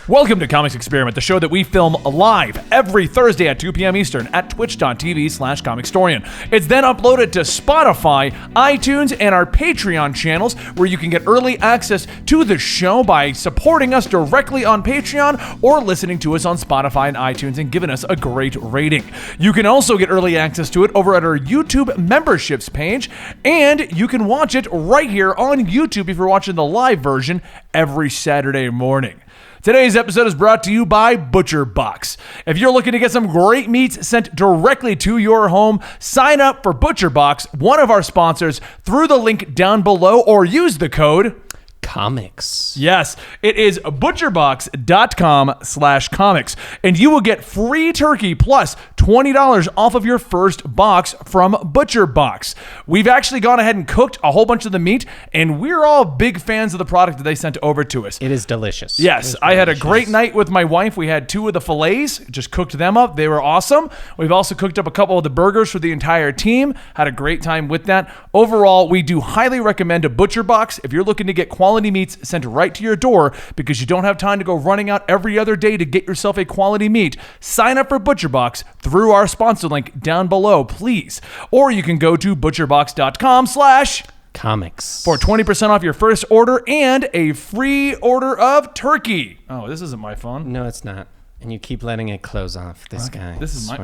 Welcome to Comics Experiment, the show that we film live every Thursday at 2 p.m. Eastern at twitch.tv/Comicstorian. It's then uploaded to Spotify, iTunes, and our Patreon channels, where you can get early access to the show by supporting us directly on Patreon or listening to us on Spotify and iTunes and giving us a great rating. You can also get early access to it over at our YouTube memberships page, and you can watch it right here on YouTube if you're watching the live version every Saturday morning. Today's episode is brought to you by ButcherBox. If you're looking to get some great meats sent directly to your home, sign up for ButcherBox, one of our sponsors, through the link down below or use the code Comics. Yes, it is butcherbox.com/comics, and you will get free turkey plus $20 off of your first box from ButcherBox. We've actually gone ahead and cooked a whole bunch of the meat, and we're all big fans of the product that they sent over to us. It is delicious. Yes, I had a great night with my wife. We had 2 of the fillets, just cooked them up. They were awesome. We've also cooked up a couple of the burgers for the entire team. Had a great time with that. Overall, we do highly recommend a ButcherBox if you're looking to get quality meats sent right to your door because you don't have time to go running out every other day to get yourself a quality meat. Sign up for ButcherBox through our sponsor link down below, please. Or you can go to butcherbox.com/comics for 20% off your first order and a free order of turkey. Oh, this isn't my phone. No, it's not. And you keep letting it close off. This guy. This is my...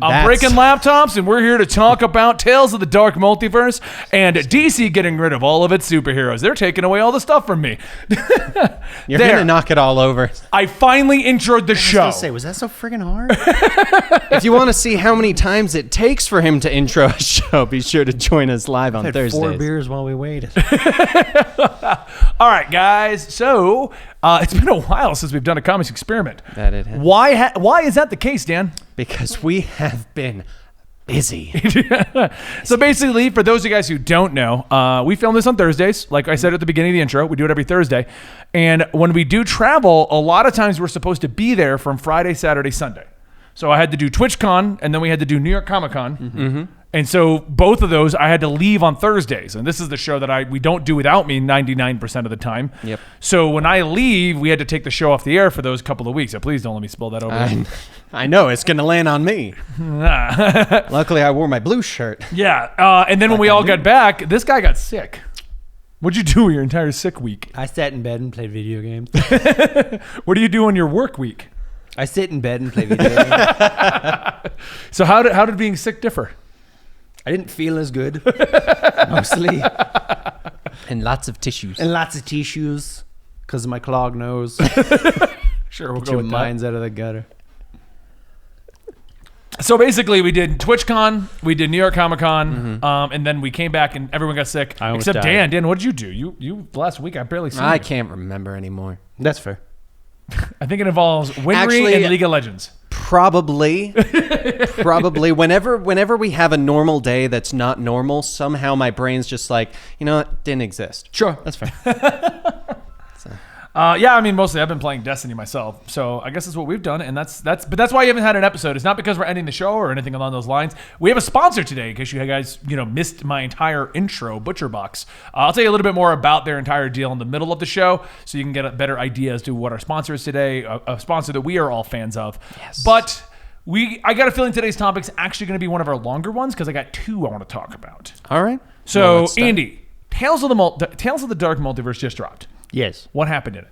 I'm breaking laptops, and we're here to talk about Tales of the Dark Multiverse and DC getting rid of all of its superheroes. They're taking away all the stuff from me. You're going to knock it all over. I finally introed the show. I was gonna say, was that so friggin' hard? If you want to see how many times it takes for him to intro a show, be sure to join us live on Thursdays. 4 beers while we waited. All right, guys. So it's been a while since we've done a Comics Experiment. That it has. Why is that the case, Dan? Because we have been busy. So basically, for those of you guys who don't know, we film this on Thursdays. Like I said at the beginning of the intro, we do it every Thursday. And when we do travel, a lot of times we're supposed to be there from Friday, Saturday, Sunday. So I had to do TwitchCon, and then we had to do New York Comic Con. Mm-hmm. And so both of those, I had to leave on Thursdays. And this is the show that we don't do without me 99% of the time. Yep. So when I leave, we had to take the show off the air for those couple of weeks. So please don't let me spill that over. I know. It's going to land on me. Luckily, I wore my blue shirt. Yeah. And then when we all got back, this guy got sick. What'd you do your entire sick week? I sat in bed and played video games. What do you do on your work week? I sit in bed and play video games. So how did being sick differ? I didn't feel as good, mostly. And lots of tissues. And lots of tissues because of my clogged nose. Sure, we'll Get go your with minds out of the gutter. So basically, we did TwitchCon, we did New York Comic Con, and then we came back and everyone got sick. Except died. Dan, what did you do? You last week I barely seen you. I can't remember anymore. That's fair. I think it involves Winry and League of Legends. Probably. Whenever we have a normal day that's not normal, somehow my brain's just like, you know what, didn't exist. Sure, that's fair. Yeah, I mean, mostly I've been playing Destiny myself, so I guess that's what we've done, and that's why you haven't had an episode. It's not because we're ending the show or anything along those lines. We have a sponsor today, in case you guys missed my entire intro, ButcherBox. I'll tell you a little bit more about their entire deal in the middle of the show, so you can get a better idea as to what our sponsor is today, a sponsor that we are all fans of. Yes. But I got a feeling today's topic's actually going to be one of our longer ones because I got 2 I want to talk about. All right. So, well, Andy, Tales of the Dark Multiverse just dropped. Yes. What happened in it?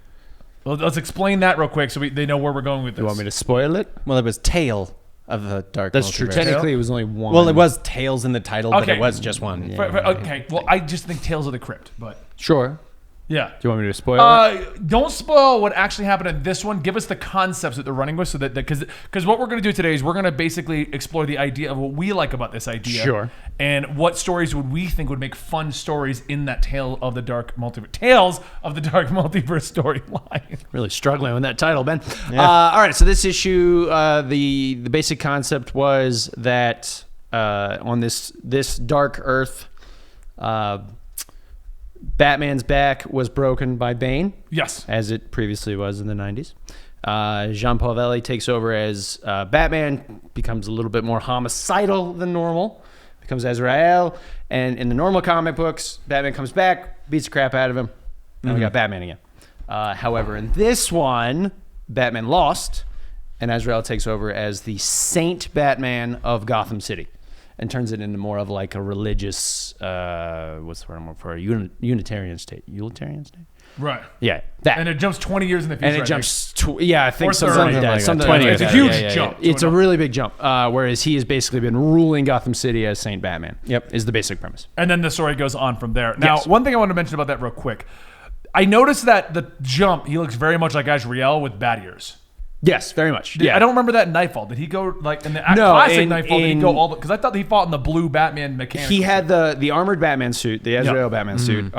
Well, let's explain that real quick so they know where we're going with this. You want me to spoil it? Well, it was Tale of the Dark Multiverse. That's true. Technically, it was only one. Well, it was Tales in the title, but it was just one. Yeah. Okay. Well, I just think Tales of the Crypt, but... Sure. Yeah. Do you want me to spoil it? Don't spoil what actually happened in this one. Give us the concepts that they're running with, so that because what we're going to do today is we're going to basically explore the idea of what we like about this idea. Sure. And what stories would we think would make fun stories in that Tales of the Dark Multiverse storyline. Really struggling with that title, Ben. Yeah. All right. So this issue, the basic concept was that on this dark Earth. Batman's back was broken by Bane. Yes. As it previously was in the 90s. Jean-Paul Valley takes over as Batman, becomes a little bit more homicidal than normal, becomes Azrael, and in the normal comic books, Batman comes back, beats the crap out of him, and we got Batman again. However, in this one, Batman Lost, and Azrael takes over as the Saint Batman of Gotham City, and turns it into more of like a religious, what's the word I'm looking for? Unitarian state. Utilitarian state? Right. Yeah, that. And it jumps 20 years in the future. And it jumps, I think Or something 30. like that. Something Something like like that. It's a that. huge jump. It's a really big jump. Whereas he has basically been ruling Gotham City as Saint Batman. Yep. Is the basic premise. And then the story goes on from there. Now, Yes. one thing I want to mention about that real quick. I noticed that the jump, he looks very much like Azrael with bat ears. Yes, very much. I don't remember that in Nightfall. Did he go like in the No, classic in- Nightfall? Did he in- go all? Because I thought he fought in the blue Batman mechanic. He had the armored Batman suit, the Azrael Batman suit,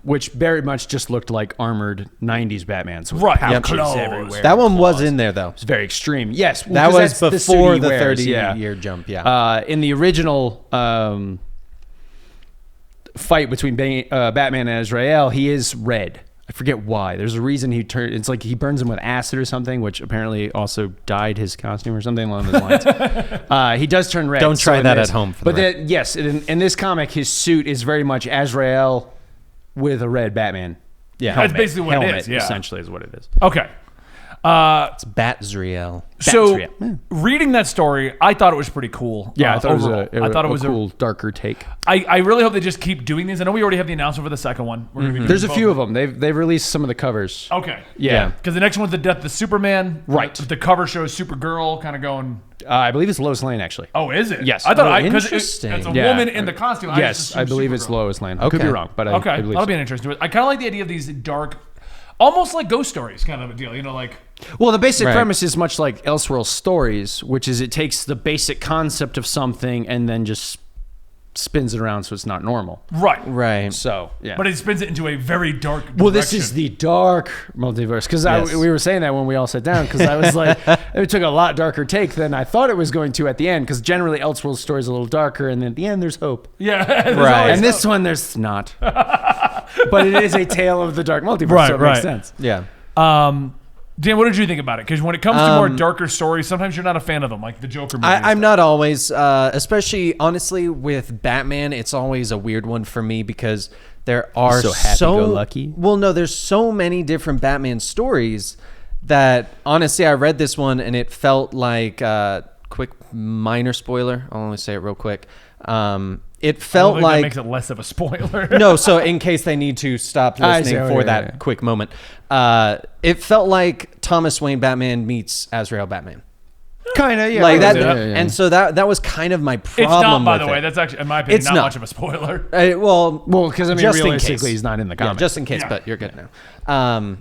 which very much just looked like armored 90s Batman. So with Right. pouches Clothes. everywhere. That one was claws. in there though. It's very extreme. Yes. That 'cause was that's suit before he the wears, 30-year jump. Yeah. In the original fight between Batman and Azrael, he is red. I forget why. There's a reason he turned. It's like he burns him with acid or something, which apparently also dyed his costume or something along those lines. He does turn red. Don't try in that this- at home. But yes, in this comic, his suit is very much Azrael with a red Batman. Yeah. That's basically what it helmet, is, yeah. essentially is what it is. Okay. It's Batzriel. So Bat's real. reading that story, I thought it was pretty cool. Yeah, I thought overall. I thought it was a cool, darker take. I really hope they just keep doing these. I know we already have the announcement for the second one. We're gonna be doing There's a both. few of them. They've released some of the covers. Okay. Yeah. Because the next one's the Death of the Superman. Right. The cover shows Supergirl kind of going. I believe it's Lois Lane actually. Oh, is it? Yes. I thought Oh, because interesting. it's a Yeah. woman in the costume. Yes, I believe it's Lois Lane. I could be Okay. wrong, but I Okay, believe that'll so. be an interesting. I kind of like the idea of these dark, almost like ghost stories kind of a deal. You know, like Well, the basic Right. premise is much like Elseworld Stories, which is it takes the basic concept of something and then just spins it around so it's not normal. right. Right. So, yeah. But it spins it into a very dark. well, this direction. is the dark multiverse because Yes. we were saying that when we all sat down because I was like, it took a lot darker take than I thought it was going to at the end because generally Elseworld Story is a little darker and then at the end there's hope. Yeah. there's Right. always And this one there's not. But it is a tale of the dark multiverse, Right, so it right. makes sense. Yeah. Dan, what did you think about it? Because when it comes to more darker stories, sometimes you're not a fan of them, like the Joker movie. I'm not always, especially honestly with Batman. It's always a weird one for me because there are So happy-go-lucky? Well, no, there's so many different Batman stories that honestly, I read this one and it felt like quick minor spoiler. I'll only say it real quick. It felt that like makes it less of a spoiler. no, so in case they need to stop I listening see. for Yeah, that yeah. quick moment, it felt like Thomas Wayne Batman meets Azrael Batman. Kind of, yeah. Like that, yeah, and so that was kind of my problem. It's not, by with the way. it. That's actually, in my opinion, It's not not. much of a spoiler. Well, Well, because I mean, just in realistically, case. he's not in the Yeah, comic. just in case, Yeah. but you're good now.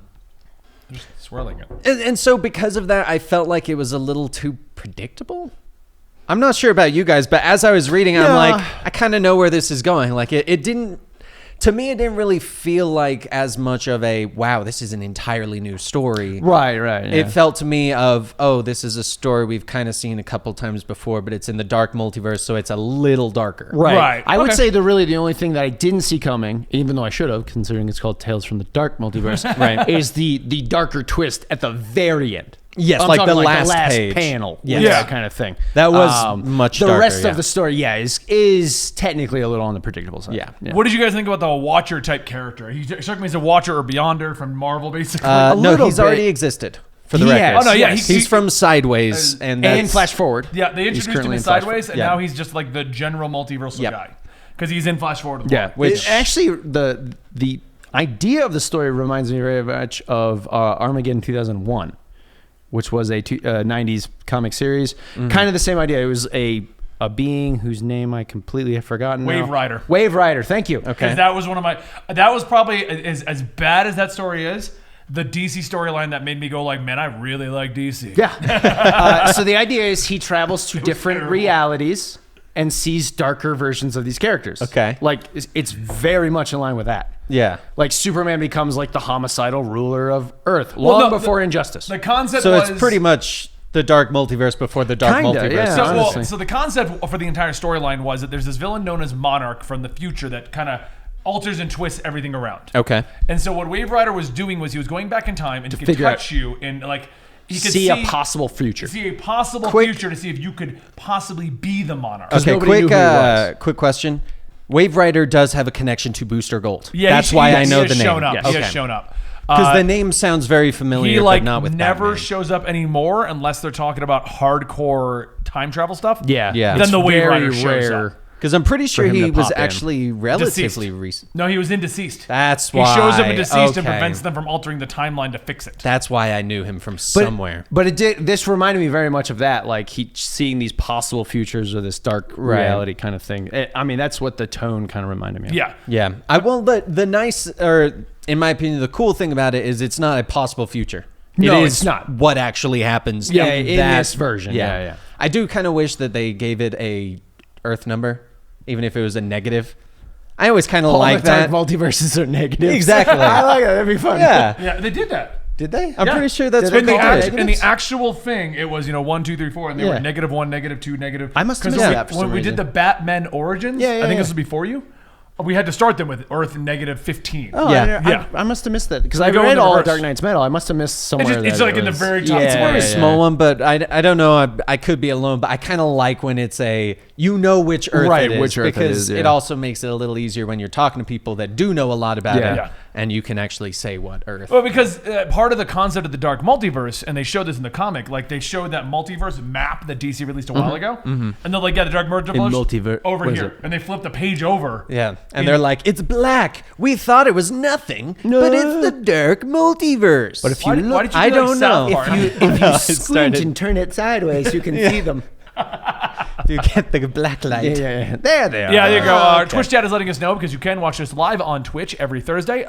Just swirling it. And so because of that, I felt like it was a little too predictable. I'm not sure about you guys, but as I was reading, I'm like, I kind of know where this is going. Like it didn't, to me, it didn't really feel like as much of a, wow, this is an entirely new story. Right. Yeah. It felt to me of, oh, this is a story we've kind of seen a couple times before, but it's in the Dark Multiverse, so it's a little darker. Right. I would Okay. say the only thing that I didn't see coming, even though I should have, considering it's called Tales from the Dark Multiverse, Right. is the darker twist at the very end. Yes, I'm like talking the last page. panel. Yes. Yeah. That kind of thing. That was much The darker, rest yeah. of the story, is technically a little on the predictable side. Yeah. What did you guys think about the Watcher type character? He struck me as a Watcher or Beyonder from Marvel, basically. No, little he's bit. already existed for the He record. has. Oh, no, yeah, yes. He's from Sideways, and that's, Flash Forward. yeah, they introduced him currently in in Flash Sideways, and Yeah. now he's just like the general multiversal Yep. guy. Because he's in Flash Forward. Yeah, Which- actually the idea of the story reminds me very much of Armageddon 2001, which was a 90s comic series. Kind of the same idea. It was a being whose name I completely have forgotten. Wave now. Rider. Wave Rider. Thank you. Okay. Because that was one of my. That was probably as bad as that story is. The DC storyline that made me go like, man, I really like DC. Yeah. So the idea is he travels to different terrible. realities and sees darker versions of these characters. Okay. Like it's very much in line with that. yeah. Like Superman becomes like the homicidal ruler of Earth Well, long no, before Injustice. The concept So was it's pretty much the Dark Multiverse before the Dark Kinda, Multiverse. yeah. So, honestly. so the concept for the entire storyline was that there's this villain known as Monarch from the future that kind of alters and twists everything around. Okay. And so what Wave Rider was doing was he was going back in time and he could figure touch you and like he could see a possible future. see a possible Quick- future to see if you could possibly be the Monarch. Okay, nobody knew quick who he was. quick question. Wave Rider does have a connection to Booster Gold. Yeah, That's he- why he I know has the name. shown up. Yes. He Okay. has shown up. Because the name sounds very familiar, He like but not with never Batman. shows up anymore unless they're talking about hardcore time travel stuff. Yeah. Yeah. Then the Wave very Rider shows rare. up. Because I'm pretty sure him he to was pop in. actually relatively recent. No, he was in Deceased. That's He why. shows up in Deceased and Okay. prevents them from altering the timeline to fix it. That's why I knew him from somewhere. But it did. This reminded me very much of that, like he seeing these possible futures or this dark reality kind of thing. I mean, that's what the tone kind of reminded me of. Yeah. Yeah. The nice, or in my opinion, the cool thing about it is it's not a possible future. No, it is it's not. what actually happens. Yeah, in in that- this version. Yeah. I do kind of wish that they gave it a Earth number, even if it was a negative. I always kind of All like the dark that. multiverses are negative. Exactly. I like that. That'd be fun. Yeah. Yeah, they did that. Did they? I'm Yeah. pretty sure that's Did what they they call did. it? In the actual thing, it was 1, 2, 3, 4, and they Yeah. were -1, -2, negative. I must have 'cause missed when that for when some we reason. did the Batman Origins. Yeah, I think yeah. this was before you. We had to start them with Earth -15. Oh, Yeah. I, Yeah. I must have missed that because They I go in read the all of reverse. Dark Knight's Metal. I must have missed somewhere. It's that like it in the was- very top. It's a very Yeah. small one, but I don't know. I could be alone, but I kind of like when it's which Earth Right, it is. which Earth it because is, yeah. it also makes it a little easier when you're talking to people that do know a lot about Yeah. it, Yeah. and you can actually say what Earth. Well, because part of the concept of the Dark Multiverse, and they showed this in the comic, like they showed that multiverse map that DC released a while ago, and they're like, yeah, the Dark Multiverse multiver- over what is here, it? and they flip the page over. Yeah, and they're like, it's black. We thought it was nothing, but it's the Dark Multiverse. But if Why, you why look, did you I do like don't South know. Park? if you It started- and turn it sideways, you can see them. you get the black light. Yeah. There they are. Yeah, there you go. Okay. Twitch chat is letting us know because you can watch us live on Twitch every Thursday.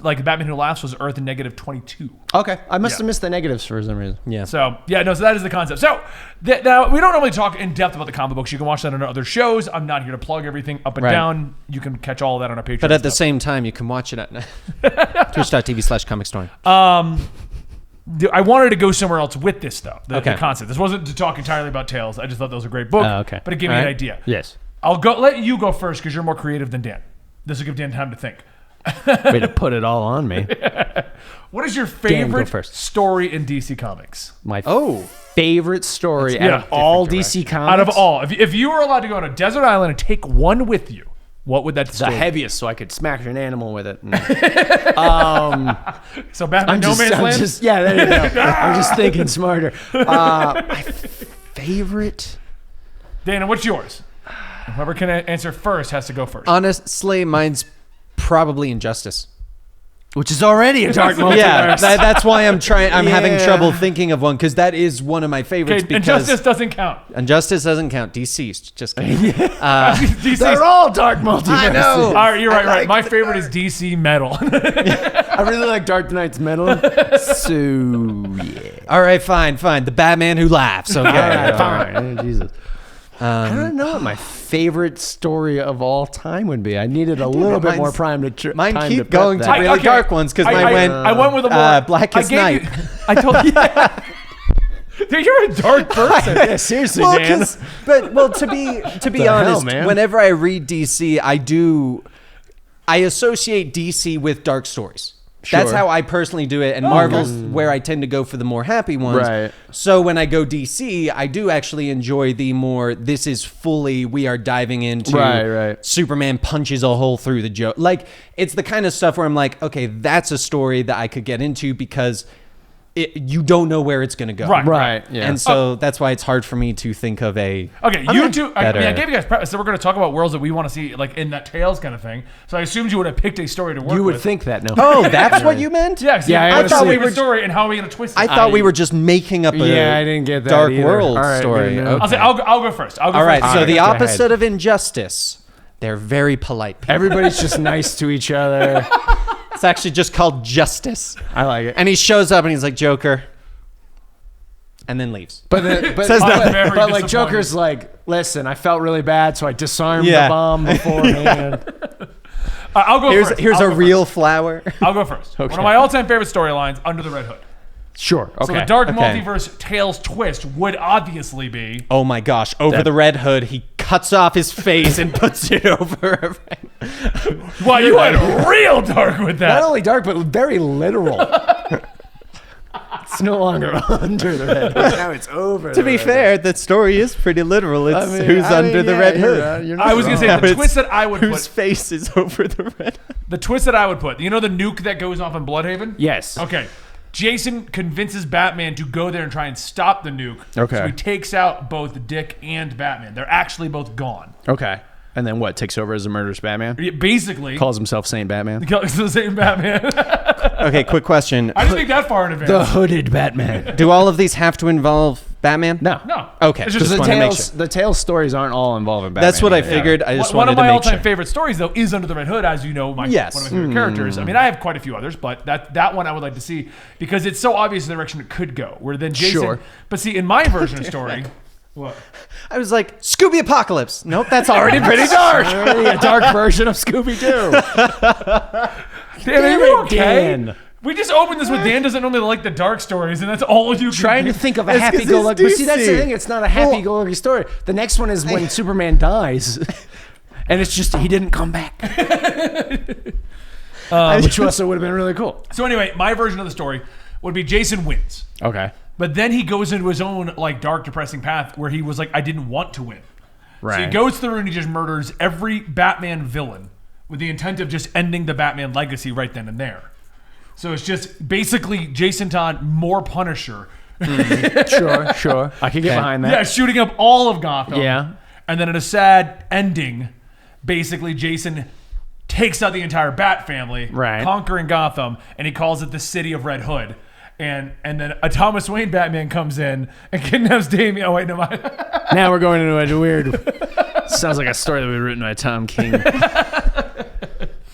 Like Batman Who Laughs was Earth -22. Okay, I must Yeah. have missed the negatives for some reason. Yeah. So so that is the concept. So now we don't normally talk in depth about the comic books. You can watch that on our other shows. I'm not here to plug everything up and Right. down. You can catch all of that on our Patreon. But at the stuff. same time, you can watch it at twitch.tv/Comicstorian. I wanted to go somewhere else with this though. The Okay. concept. This wasn't to talk entirely about Tales. I just thought that was a great book. Oh, okay. But it gave me All an right. idea. Yes. I'll let you go first because you're more creative than Dan. This will give Dan time to think. Way to put it all on me. What is your go favorite first. story in DC Comics? My Oh. favorite story That's out of all different DC Comics. Out of all, if you were allowed to go on a desert island and take one with you, what would that the story be? heaviest, so I could smack an animal with it. So Batman No Man's Land? Yeah, there you go. I'm just thinking smarter. My favorite. Dana, what's yours? Whoever can answer first has to go first. Honestly, mine's probably Injustice. Which is already a dark multiverse. Yeah, that's why I'm having Yeah. trouble thinking of one because that is one of my favorites. Okay, because Injustice doesn't count. Injustice doesn't count. Deceased. Just kidding. DC. They're all dark multiverses. I know. All right, you're right. I Right. like My favorite is DC Metal. I really like Dark Knight's Metal. So, yeah. All right, fine. The Batman Who Laughs. Okay. All right, fine. Jesus. I don't know what my favorite story of all time would be. I needed a little bit mine's- more time to Mine time keep to prep going that. to really dark ones because mine went. I went with a more Blackest I gave Night. you- I told you. Dude, you're a dark person. Yeah, seriously, Well, Dan. to be The hell, honest, man? whenever I read DC, I associate DC with dark stories. That's Sure. how I personally do it, and Marvel's where I tend to go for the more happy ones. Right. So when I go DC, I do actually enjoy the more. This is fully we are diving into. Right. Superman punches a hole through the joke. Like it's the kind of stuff where I'm like, okay, that's a story that I could get into because you don't know where it's going to go. Right. Yeah. And so that's why it's hard for me to think of a. Okay, you two. I better. gave you guys prep. So we're going to talk about worlds that we want to see, like in that Tales kind of thing. So I assumed you would have picked a story to work you would with. think that, no? Oh, that's what you meant? Yeah, Yeah, I I thought honestly- we were story and how are we going to twist it? I thought we were just making up a Yeah, I didn't get that dark either. world All right, story. good to know. Okay. I'll say I'll go first. I'll go All right, first. so Alright, the go ahead. opposite of Injustice, they're very polite people. Everybody's just nice to each other. It's actually just called Justice. I like it. And he shows up and he's like, Joker, and then leaves. But Says nothing. Very but like disappointing. Joker's like, listen, I felt really bad, so I disarmed Yeah. the bomb beforehand. I'll go first. Here's I'll a go real flower. First. I'll go first. Okay. One of my all-time favorite storylines, Under the Red Hood. Sure. Okay. So the Dark Okay. Multiverse Tales twist would obviously be. Oh my gosh, over the Red Hood, he cuts off his face and puts it over. Wow, you went real dark with that. Not only dark, but very literal. It's no longer under the red hood. Now it's over. To be fair, the story is pretty literal. It's who's under the Red Hood. I was going to say the It's twist that I would Whose put. face is over the Red Hood. The twist that I would put, you know the nuke that goes off in Bloodhaven? Yes. Okay. Jason convinces Batman to go there and try and stop the nuke. Okay. So he takes out both Dick and Batman. They're actually both gone. Okay. And then what? Takes over as a murderous Batman? Basically. Calls himself Saint Batman? It's the same Batman. Okay, quick question. I didn't think that far in advance. The hooded Batman. Do all of these have to involve Batman? No. Okay. It's Just just wanted to make sure. The Tales stories aren't all involving Batman. That's what I either. figured. I just One wanted of to my make all-time sure. favorite stories, though, is Under the Red Hood, as you know, Yes. one of my favorite characters. I mean, I have quite a few others, but that one I would like to see because it's so obvious the direction it could go. Where then Jason, Sure. but see, in my version of the story, what? I was like, Scooby Apocalypse. Nope, that's already pretty dark. Already a dark version of Scooby-Doo. Dan, are you okay? Dan. We just opened this with Dan doesn't normally like the dark stories, and that's all you can Trying do. to think of a It's 'cause happy-go-lucky. it's But see, that's the DC. thing. It's not a happy-go-lucky story. The next one is when Superman dies, and it's just he didn't come back, which also would have been really cool. So anyway, my version of the story would be Jason wins. Okay. But then he goes into his own like dark, depressing path where he was like, I didn't want to win. So he Right. goes through and he just murders every Batman villain with the intent of just ending the Batman legacy right then and there. So it's just basically Jason Todd, more Punisher. Sure. I can get behind that. Yeah, shooting up all of Gotham. Yeah. And then in a sad ending, basically Jason takes out the entire Bat family, Right. conquering Gotham, and he calls it the City of Red Hood. And then a Thomas Wayne Batman comes in and kidnaps Damian. Oh, wait, no, mind. Now we're going into a weird. Sounds like a story that would be written by Tom King.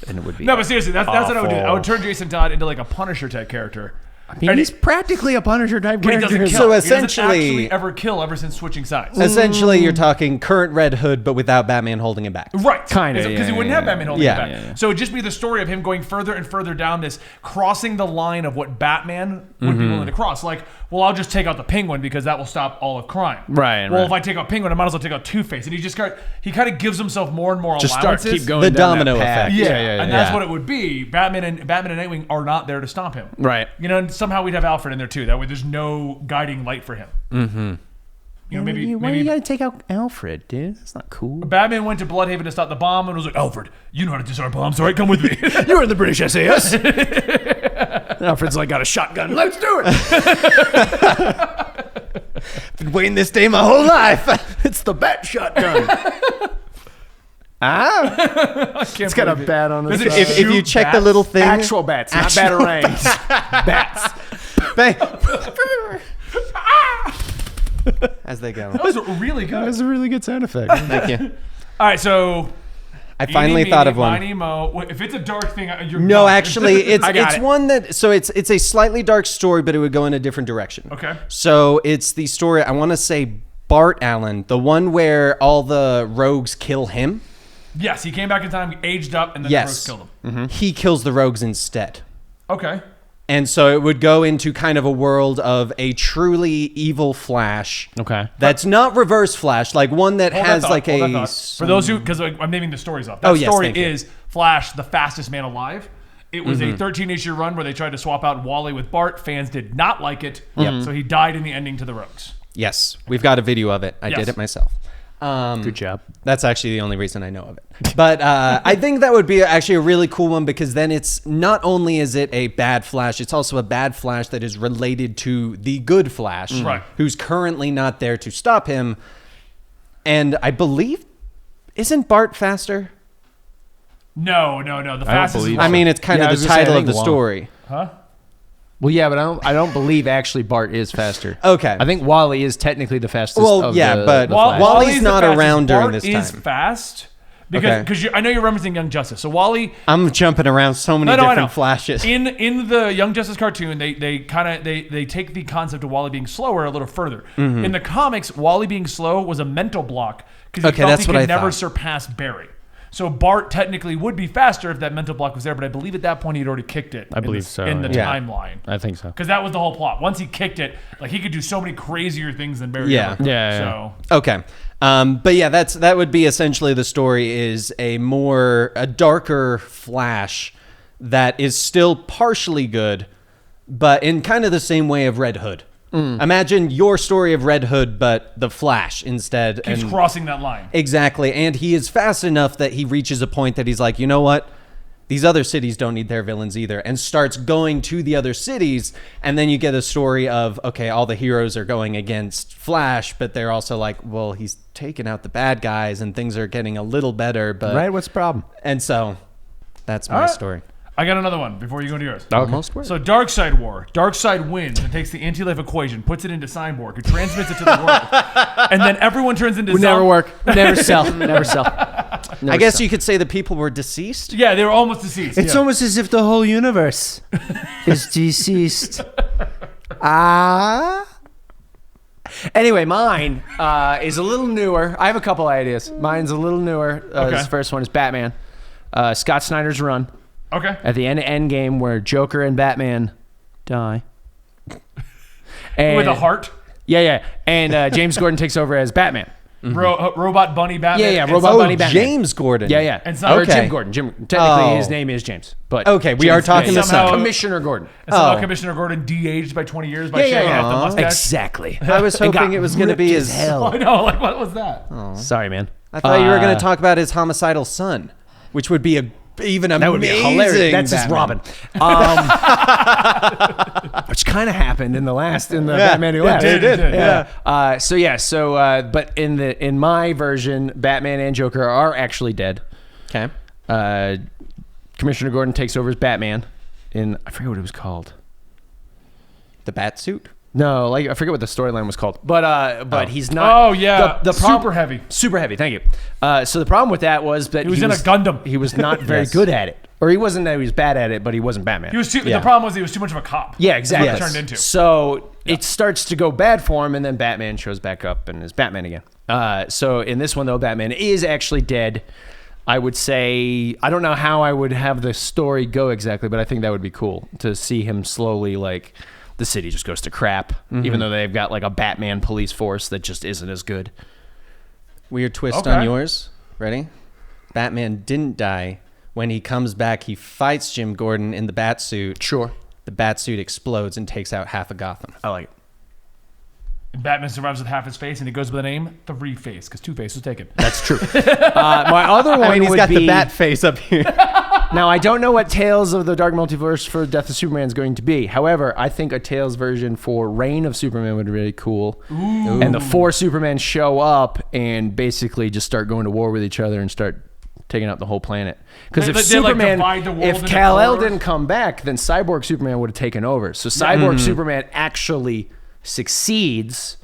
And it would be. No, but seriously, that's what I would do. awful. I would turn Jason Todd into like a Punisher type character. I mean, he's practically a Punisher type But he character. doesn't kill. So He doesn't essentially- actually ever kill ever since switching sides. Essentially, you're talking current Red Hood, but without Batman holding him back. Right. Kinda, Because he yeah, wouldn't yeah, have Batman holding yeah. him back. Yeah. So it'd just be the story of him going further and further down this, crossing the line of what Batman would be willing to cross. Like, well, I'll just take out the Penguin because that will stop all of crime. Right, Well, right. if I take out Penguin, I might as well take out Two-Face. And he kind of gives himself more and more Just allowances. keep going The down domino that path. effect. Yeah, and that's yeah. what it would be. Batman and Nightwing are not there to stop him. Right. You know, and somehow we'd have Alfred in there too. That way, there's no guiding light for him. Mm-hmm. You know, maybe Why you gotta take out Alfred, dude? That's not cool. Batman went to Bloodhaven to stop the bomb and was like, Alfred, you know how to disarm bombs, all right? Come with me. You're in the British SAS. Alfred's like got a shotgun. Let's do it. Been waiting this day my whole life. It's the bat shotgun. It's got a bat on it. If you check the little thing, Actual bats, not batarangs. Bats. as they go. That was really good. That was a really good sound effect. Thank you. All right, so I finally thought of one. Miny, Mo. If it's a dark thing, you're No, gone. actually, it's I got it. one that. So it's a slightly dark story, but it would go in a different direction. Okay. So it's the story. I want to say Bart Allen, the one where all the rogues kill him. Yes, he came back in time, aged up, and then Yes. the Rogues killed him. He kills the rogues instead. Okay. And so it would go into kind of a world of a truly evil Flash. Okay. That's not Reverse Flash, like one that Hold that has thought, like hold that a. thought. For those who, because I'm naming the stories off. That Oh, yes, story thank you. is Flash, the fastest man alive. It was a 13-issue run where they tried to swap out Wally with Bart. Fans did not like it, so he died in the ending to the Rogues. Yes, we've got a video of it. I Yes. did it myself. Good job. That's actually the only reason I know of it. But I think that would be actually a really cool one because then it's not only is it a bad Flash, it's also a bad Flash that is related to the good Flash, Right. who's currently not there to stop him. And I believe, isn't Bart faster? No. The fastest. believe is so. I mean, it's kind Yeah, I of was the gonna say, I title of think the Wally. story. Well, yeah, but I don't believe actually Bart is faster. Okay. I think Wally is technically the fastest. Well, of yeah, the, but the Wal- Flash. Wally's the not fastest. around during Bart this is time. fast Okay. because I know you're referencing Young Justice. So Wally. I'm jumping around so many I know. different Flashes. In the Young Justice cartoon, they take the concept of Wally being slower a little further. In the comics, Wally being slow was a mental block because he Okay, felt that's he what could I never thought. surpass Barry. So Bart technically would be faster if that mental block was there, but I believe at that point he'd already kicked it. I believe so, in the yeah. timeline. I think so. Because that was the whole plot. Once he kicked it, like he could do so many crazier things than Barry. Yeah. ever could. Yeah, So Okay. But yeah, that would be essentially the story is a darker Flash that is still partially good, but in kind of the same way of Red Hood. Imagine your story of Red Hood, but the Flash instead. keeps and crossing that line. Exactly. And he is fast enough that he reaches a point that he's like, you know what? these other cities don't need their villains either, and starts going to the other cities. And then you get a story of, okay, all the heroes are going against Flash, but they're also like, well, he's taking out the bad guys and things are getting a little better. But Right? What's the problem? And so that's my All right. story. I got another one before you go to yours. Almost worked. So Darkseid War. Darkseid wins and takes the anti-life equation, puts it into Cyborg, who transmits it to the world. And then everyone turns into Would never work. Never sell. Never sell. I guess you could say the people were deceased. Yeah, they were almost deceased. It's yeah. almost as if the whole universe is deceased. Anyway, mine is a little newer. I have a couple ideas. Mine's a little newer. Okay. This first one is Batman. Scott Snyder's run. Okay. At the end of Endgame, where Joker and Batman die. And, With a heart. Yeah. And James Gordon takes over as Batman. Robot Bunny Batman. Yeah, And Robot some- Bunny Batman. James Gordon. Yeah. And some- Or Jim Okay. Gordon. Technically, his Oh. name is James. But Okay, we are talking this up. Commissioner Gordon. And somehow Oh. Commissioner Gordon de-aged by 20 years by Yeah, shaving yeah. off the mustache. Exactly. I was And got hoping it was going to be ripped his. as hell. I know, like, what was that? Sorry, man. I thought you were going to talk about his homicidal son, which would be even amazing. That would be hilarious. That's his Batman. Robin. Which kind of happened in the Batman Who Laughs. It did. Yeah. But in my version, Batman and Joker are actually dead. Okay. Commissioner Gordon takes over as Batman I forget what it was called. The bat suit. No, I forget what the storyline was called. But he's not. Oh, yeah. Super heavy. Super heavy. Thank you. So the problem with that was that He was in a Gundam. He was not very Yes. good at it, or he wasn't that he was bad at it, but he wasn't Batman. He was too, Yeah. The problem was he was too much of a cop. Yeah, exactly. That's what it turned into. So it starts to go bad for him, and then Batman shows back up and is Batman again. So in this one, though, Batman is actually dead. I would say, I don't know how I would have the story go exactly, but I think that would be cool to see him slowly, like, the city just goes to crap, even though they've got, like, a Batman police force that just isn't as good. Weird twist Okay. on yours. Ready? Batman didn't die. When he comes back, he fights Jim Gordon in the bat suit. Sure. The bat suit explodes and takes out half of Gotham. I like it. And Batman survives with half his face, and he goes by the name Three-Face, because Two-Face was taken. That's true. My other one He's would got be... the bat face up here. Now, I don't know what Tales of the Dark Multiverse for Death of Superman is going to be. However, I think a Tales version for Reign of Superman would be really cool. Ooh. And the four Supermen show up and basically just start going to war with each other and start taking out the whole planet. Because if They, like, Superman, divide the world if into Kal-El corridors. didn't come back, then Cyborg Superman would have taken over. So Cyborg Superman actually succeeds,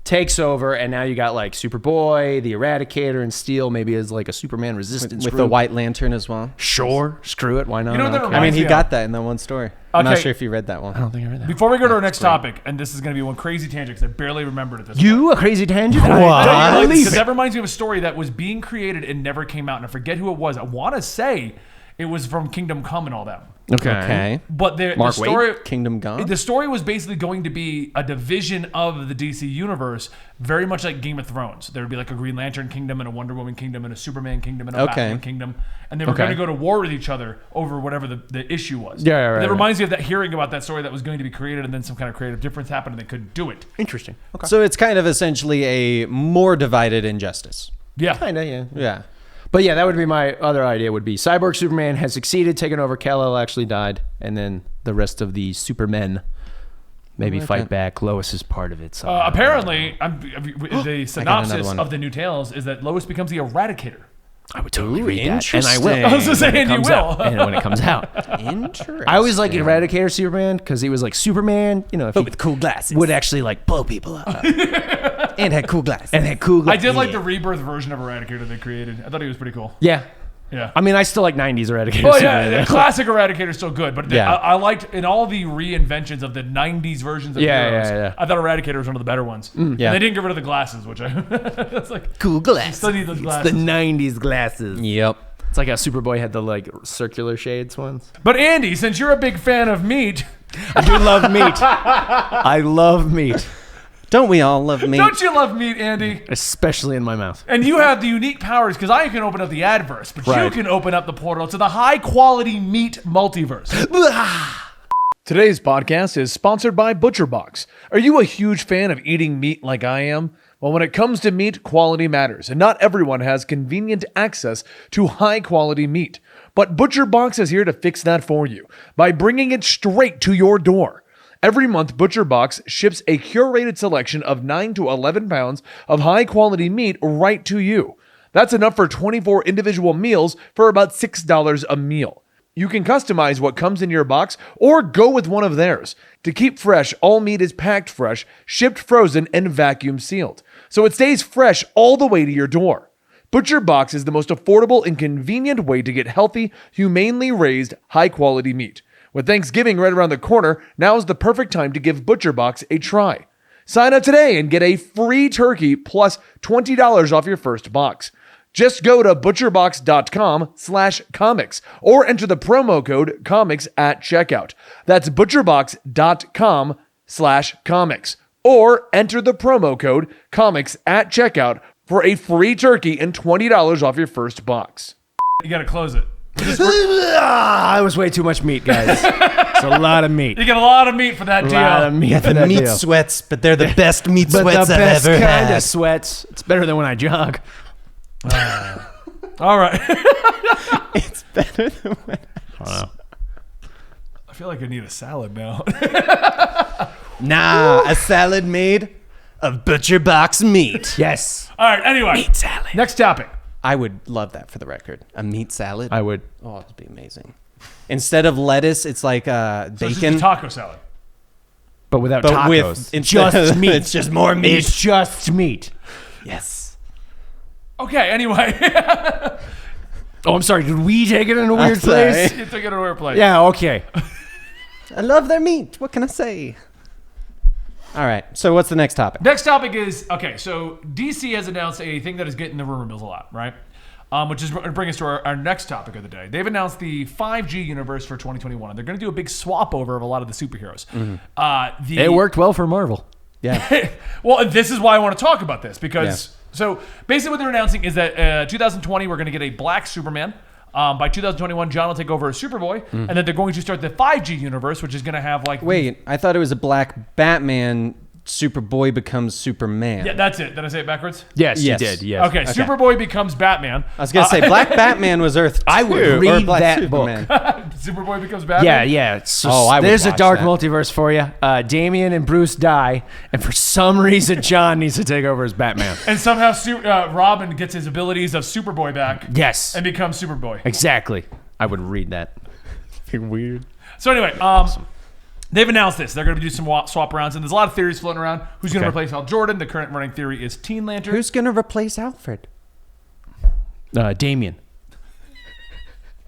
takes over, and now you got like Superboy, the Eradicator, and Steel maybe as like a Superman resistance With group. the White Lantern as well. Sure, screw it, why not? You know what that Okay. I mean, reminds he me got of? that in that one story. I'm Okay. not sure if you read that one. I don't think I read that. Before we go to our next topic, and this is going to be one crazy tangent, because I barely remembered it this You a crazy tangent? Because that reminds me of a story that was being created and never came out, and I forget who it was. I want to say it was from Kingdom Come and all that. Okay. But the Mark story, Kingdom Gone? the story was basically going to be a division of the DC universe, very much like Game of Thrones. There would be like a Green Lantern kingdom and a Wonder Woman kingdom and a Superman kingdom and a Batman kingdom, and they were going to go to war with each other over whatever the issue was. Yeah, right, That right. reminds me of that hearing about that story that was going to be created, and then some kind of creative difference happened, and they couldn't do it. Interesting. Okay. So it's kind of essentially a more divided injustice. Yeah, Kinda, yeah. Yeah. But yeah, that would be my other idea. Would be Cyborg Superman has succeeded, taken over. Kal-El actually died, and then the rest of the Supermen maybe fight back. Lois is part of it. Somehow. apparently, the synopsis one. of the new Tales is that Lois becomes the Eradicator. I would totally Ooh, read that, and I will. interesting. I was just When it saying, you comes will. out, and when it comes out. Interesting. I always like Eradicator Superman because he was like Superman, you know, if But he with cool glasses. would actually like blow people up and had cool glasses. and had cool. I did like the rebirth version of Eradicator they created. I thought he was pretty cool. Yeah, Yeah. I mean, I still like '90s Eradicator. Well, Superman. yeah, the classic Eradicator is still good, but Yeah. I liked in all the reinventions of the '90s versions of Yeah, heroes. yeah. I thought Eradicator was one of the better ones. Yeah. And they didn't get rid of the glasses, which I that's like cool glasses. still need those The glasses. '90s glasses. Yep. It's like how Superboy had the like circular shades ones. But Andy, since you're a big fan of meat, I do love meat. I love meat, Don't we all love meat? don't you love meat, Andy? especially in my mouth. And you have the unique powers because I can open up the adverse, but you Right. can open up the portal to the high quality meat multiverse. Today's podcast is sponsored by ButcherBox. Are you a huge fan of eating meat like I am? Well, when it comes to meat, quality matters, and not everyone has convenient access to high-quality meat. But ButcherBox is here to fix that for you by bringing it straight to your door. Every month, ButcherBox ships a curated selection of 9 to 11 pounds of high-quality meat right to you. That's enough for 24 individual meals for about $6 a meal. You can customize what comes in your box or go with one of theirs. To keep fresh, all meat is packed fresh, shipped frozen, and vacuum sealed, so it stays fresh all the way to your door. ButcherBox is the most affordable and convenient way to get healthy, humanely raised, high-quality meat. With Thanksgiving right around the corner, now's the perfect time to give ButcherBox a try. Sign up today and get a free turkey plus $20 off your first box. Just go to butcherbox.com/comics or enter the promo code comics at checkout. That's butcherbox.com/comics or enter the promo code comics at checkout for a free turkey and $20 off your first box. You gotta close it. That was way too much meat, guys. It's a lot of meat. You get a lot of meat for that deal. A lot of meat for that meat deal. sweats, but they're the best meat But sweats the I've best ever kind had. of sweats. It's better than when I jog. All right. It's better than when I don't know. I feel like I need a salad now. a salad made of ButcherBox meat. Yes. All right, anyway. Meat salad. Next topic. I would love that for the record. A meat salad. I would. Oh, it'd be amazing. Instead of lettuce, it's like So it's just bacon. a taco salad. But without but tacos. with just meat. It's just more meat. It's just meat. Yes. Okay, anyway. Oh, I'm sorry. Did we take it in a I'm weird place? sorry. You took it to a weird place. Yeah, okay. I love their meat. What can I say? All right. So what's the next topic? Next topic is, okay, so DC has announced a thing that is getting the rumor mills a lot, right? Which is going to bring us to our next topic of the day. They've announced the 5G universe for 2021, and they're going to do a big swap over of a lot of the superheroes. It worked well for Marvel. Yeah. Well, this is why I want to talk about this, because so basically what they're announcing is that 2020 we're going to get a black Superman. By 2021, John will take over as Superboy, and then they're going to start the 5G universe, which is going to have like... Wait, I thought it was a black Batman. Superboy becomes Superman. Yeah, that's it. Did I say it backwards? Yes, Yes. you did. Yes. Okay, Superboy becomes Batman. I was gonna say Black Batman was Earth 2. I would or read Black that Superman. Superboy becomes Batman? Yeah, yeah. So I would there's a watch dark that. multiverse for you. Damian and Bruce die, and for some reason, John needs to take over as Batman. And somehow Robin gets his abilities of Superboy back Yes, and becomes Superboy. exactly. I would read that. Weird. So anyway, they've announced this. They're going to do some swap arounds, and there's a lot of theories floating around. Who's going to replace Hal Jordan? The current running theory is Teen Lantern. Who's gonna replace Alfred? Damian.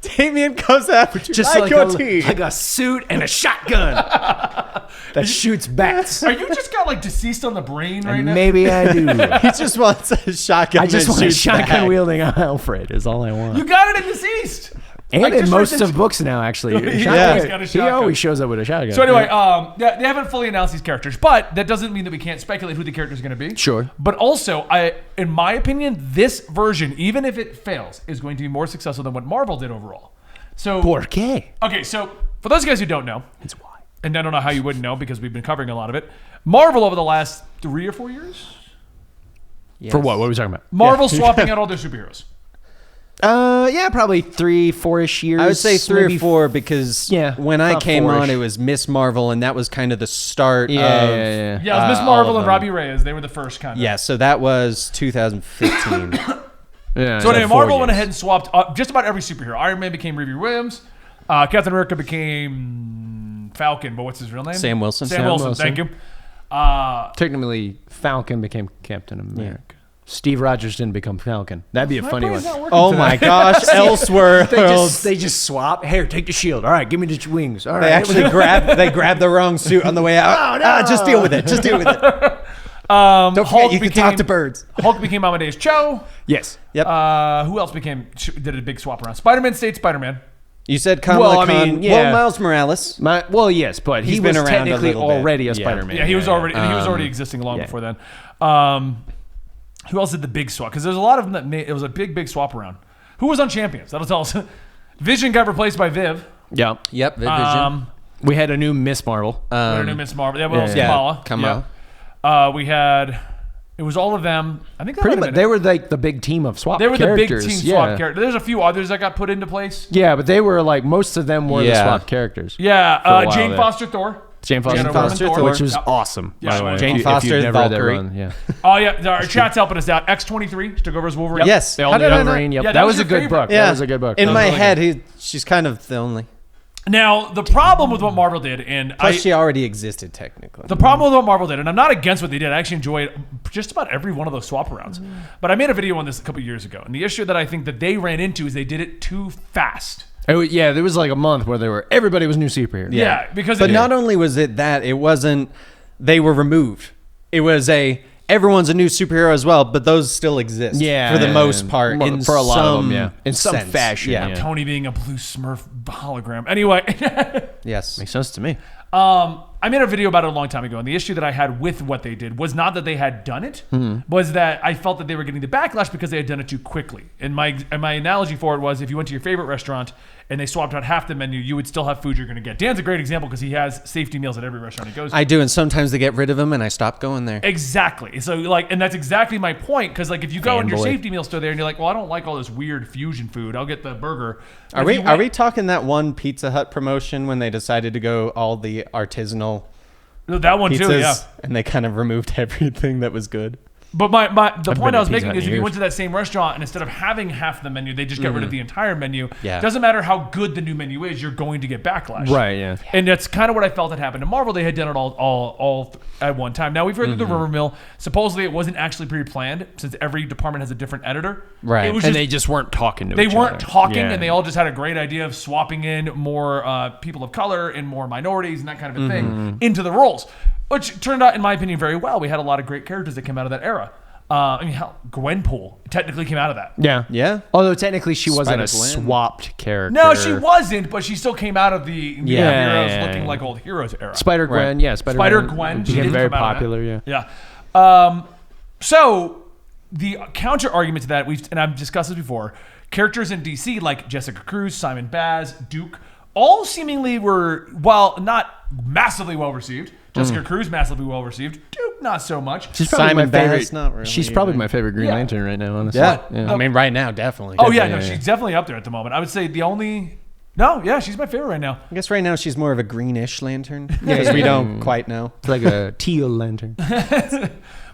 Damian comes out Just like a suit and a shotgun that shoots bats. Are you just got like deceased on the brain right now? Maybe I do. He just wants a shotgun. I just that want a shoots shotgun back. wielding Alfred is all I want. You got it in deceased. And I in just most read of this- books now, actually. He Shotgun- always got a He shotgun. always shows up with a shotgun. So anyway, they haven't fully announced these characters, but that doesn't mean that we can't speculate who the character is going to be. Sure. But also, in my opinion, this version, even if it fails, is going to be more successful than what Marvel did overall. So, ¿Por qué? okay, so for those guys who don't know, It's why. and I don't know how you wouldn't know because we've been covering a lot of it, Marvel over the last 3 or 4 years, Yes. For what? What are we talking about? Marvel swapping out all their superheroes. Yeah, probably 3-4ish years. I would say 3 maybe or 4 because Yeah, when I about came 4-ish. on, it was Miss Marvel, and that was kind of the start Yeah, of... yeah. Yeah, it was Miss all Marvel of and them. Robbie Reyes. They were the first kind of. Yeah, so that was 2015. Yeah, So anyway, 4 Marvel went years. ahead and swapped just about every superhero. Iron Man became Riri Williams. Captain America became Falcon, but what's his real name? Sam Wilson. Sam Wilson. Wilson. Thank you. Technically, Falcon became Captain America. Steve Rogers didn't become Falcon. That'd be a funny one. Oh my gosh, Elseworlds. They just swap. Here, take the shield. All right, give me the wings. All right. They actually grabbed the wrong suit on the way out. Oh, no. Just deal with it. Just deal with it. Don't forget, you can talk to birds. Hulk became Amadeus Cho. Yes. Yep. Who else did a big swap around? Spider-Man stayed Spider-Man. You said Kamala Well, I Khan. mean, yeah. Well, Miles Morales. Well, yes, but He's he been was around a technically little bit. already a Yeah. Spider-Man. Yeah, he was already existing long yeah. before then. Who else did the big swap? Because there's a lot of them that it was a big swap around. Who was on Champions? That'll tell us. Vision got replaced by Viv. Yeah. Yep, Vision. We had a new Miss Marvel. We had a new Miss Marvel. Yeah, well, Kamala. Kamala. Yeah. We had. It was all of them. I think Pretty much, they were like the big team of swap characters. They were the big team swap characters. There's a few others that got put into place. Yeah, but they were like, most of them were the swap characters. Yeah, Jane Foster Thor. Jane Foster Thor, which was awesome. Yeah, by the way. Jane Foster, Valkyrie. Yeah. Oh yeah, our chat's helping us out. X-23 took over as Wolverine. Yes. The only Wolverine. Yep. Yeah, that was a your good favorite. book. Yeah. That was a good book. In my really head, she's kind of the only. Now the problem with what Marvel did, and Plus, she already existed technically. the problem with what Marvel did, and I'm not against what they did. I actually enjoyed just about every one of those swap arounds. But I made a video on this a couple years ago, and the issue that I think that they ran into is they did it too fast. Yeah, there was like a month where everybody was new superhero. Yeah, because But not only was it that, it wasn't. They were removed. It was everyone's a new superhero as well, but those still exist. Yeah, for the most part, for a lot of them, yeah, in some sense. fashion. Yeah. Tony being a blue Smurf hologram. Anyway. Yes. Makes sense to me. I made a video about it a long time ago, and the issue that I had with what they did was not that they had done it, was that I felt that they were getting the backlash because they had done it too quickly. And my analogy for it was, if you went to your favorite restaurant and they swapped out half the menu, you would still have food you're going to get. Dan's a great example because he has safety meals at every restaurant he goes to. I do, and sometimes they get rid of them, and I stop going there. Exactly. So and that's exactly my point, because if you go in your Fanboy. safety meal store there and you're like, well, I don't like all this weird fusion food, I'll get the burger. Are we talking that one Pizza Hut promotion when they decided to go all the artisanal that one pizzas, too, yeah. and they kind of removed everything that was good? But the point I was making is, if you years. went to that same restaurant and instead of having half the menu, they just get rid of the entire menu. Yeah. Doesn't matter how good the new menu is, you're going to get backlash. Right, yeah. And that's kind of what I felt had happened to Marvel. They had done it all at one time. Now, we've heard through the rumor mill. Supposedly, it wasn't actually pre-planned, since every department has a different editor. Right. It was And just, they just weren't talking to they each weren't other. talking, Yeah. and they all just had a great idea of swapping in more people of color and more minorities and that kind of a thing into the roles, which turned out, in my opinion, very well. We had a lot of great characters that came out of that era. Gwenpool technically came out of that. Yeah. Yeah. Although technically she wasn't a Spider-Gwen. swapped character. No, she wasn't, but she still came out of the heroes yeah, looking yeah. like old heroes era. Spider-Gwen, Right. yeah. Spider-Gwen, she became did very come out of popular, that. yeah. So the counter argument to that, and I've discussed this before, characters in DC like Jessica Cruz, Simon Baz, Duke, all seemingly were, while not massively well received. Jessica Cruz massively well received. Duke not so much. She's probably Simon my favorite. Baz, not really She's probably either. my favorite Green Yeah. Lantern right now, honestly. Yeah. Yeah. I mean, right now, definitely. Oh yeah, Definitely, no, yeah. she's definitely up there at the moment. I would say the only. No, yeah, she's my favorite right now. I guess right now she's more of a greenish lantern because we don't quite know. It's like a teal lantern.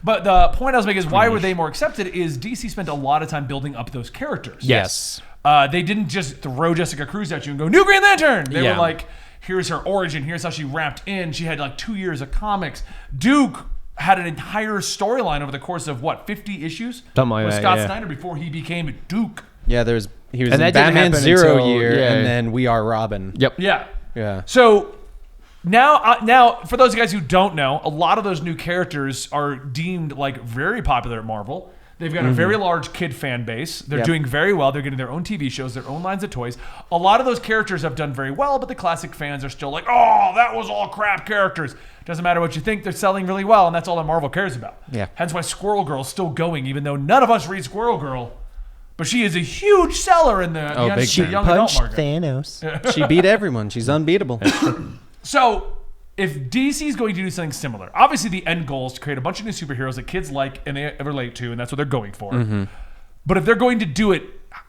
But the point I was making is, why were they more accepted? Is DC spent a lot of time building up those characters. Yes. They didn't just throw Jessica Cruz at you and go, new Green Lantern. They Yeah. were like, here's her origin. Here's how she wrapped in. She had like 2 years of comics. Duke had an entire storyline over the course of 50 issues? Something like with that, Scott yeah. Snyder before he became Duke. Yeah, he was And in that didn't Batman happen Zero until- year, yeah. and then We Are Robin. Yep. Yeah. Yeah. So now, for those guys who don't know, a lot of those new characters are deemed like very popular at Marvel. They've got a very large kid fan base. They're Yep. doing very well. They're getting their own TV shows, their own lines of toys. A lot of those characters have done very well, but the classic fans are still like, oh, that was all crap characters. Doesn't matter what you think, they're selling really well, and that's all that Marvel cares about. Yeah. Hence why Squirrel Girl's still going, even though none of us read Squirrel Girl. But she is a huge seller in the young, big time. young adult market. Thanos. She beat everyone. She's unbeatable. So, if DC is going to do something similar, obviously the end goal is to create a bunch of new superheroes that kids like and they relate to, and that's what they're going for. But if they're going to do it,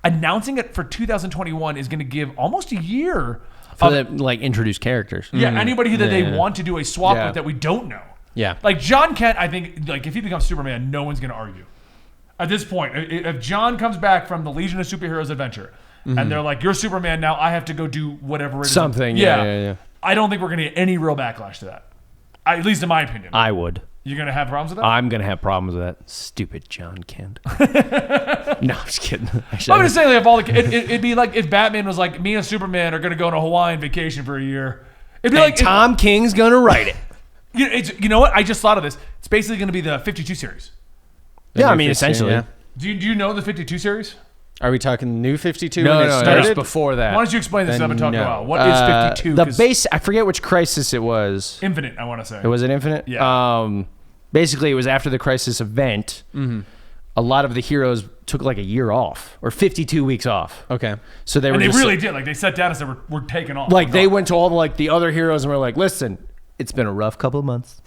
announcing it for 2021 is going to give almost a year For of, the, like, introduced characters. anybody that they Yeah. want to do a swap Yeah. with that we don't know. Yeah. Like John Kent, I think, like if he becomes Superman, no one's going to argue. At this point, if John comes back from the Legion of Superheroes adventure, and they're like, "You're Superman now. I have to go do whatever it is." Something, yeah. I don't think we're going to get any real backlash to that. At least in my opinion. I would. You're going to have problems with that? I'm going to have problems with that. Stupid John Kent. No, I'm just kidding. Actually, I'm just saying, like, if all it'd be like if Batman was like, me and Superman are going to go on a Hawaiian vacation for a year. It'd be and like Tom King's going to write it. You know what? I just thought of this. It's basically going to be the 52 series. Yeah, I mean, New 52, essentially. yeah. Do you know the 52 series? Are we talking New 52 No, when it no, started? just before that. Why don't you explain this? Then I've been talking no. about what is 52? The 'Cause base, I forget which crisis it was. Infinite, I want to say. It was an Infinite? Yeah. Basically, it was after the Crisis event. a lot of the heroes took like a year off or 52 weeks off. Okay. So they were And they just, really did. Like, they sat down and said, we're taking off. like they went to all the, like the other heroes and were like, listen, it's been a rough couple of months.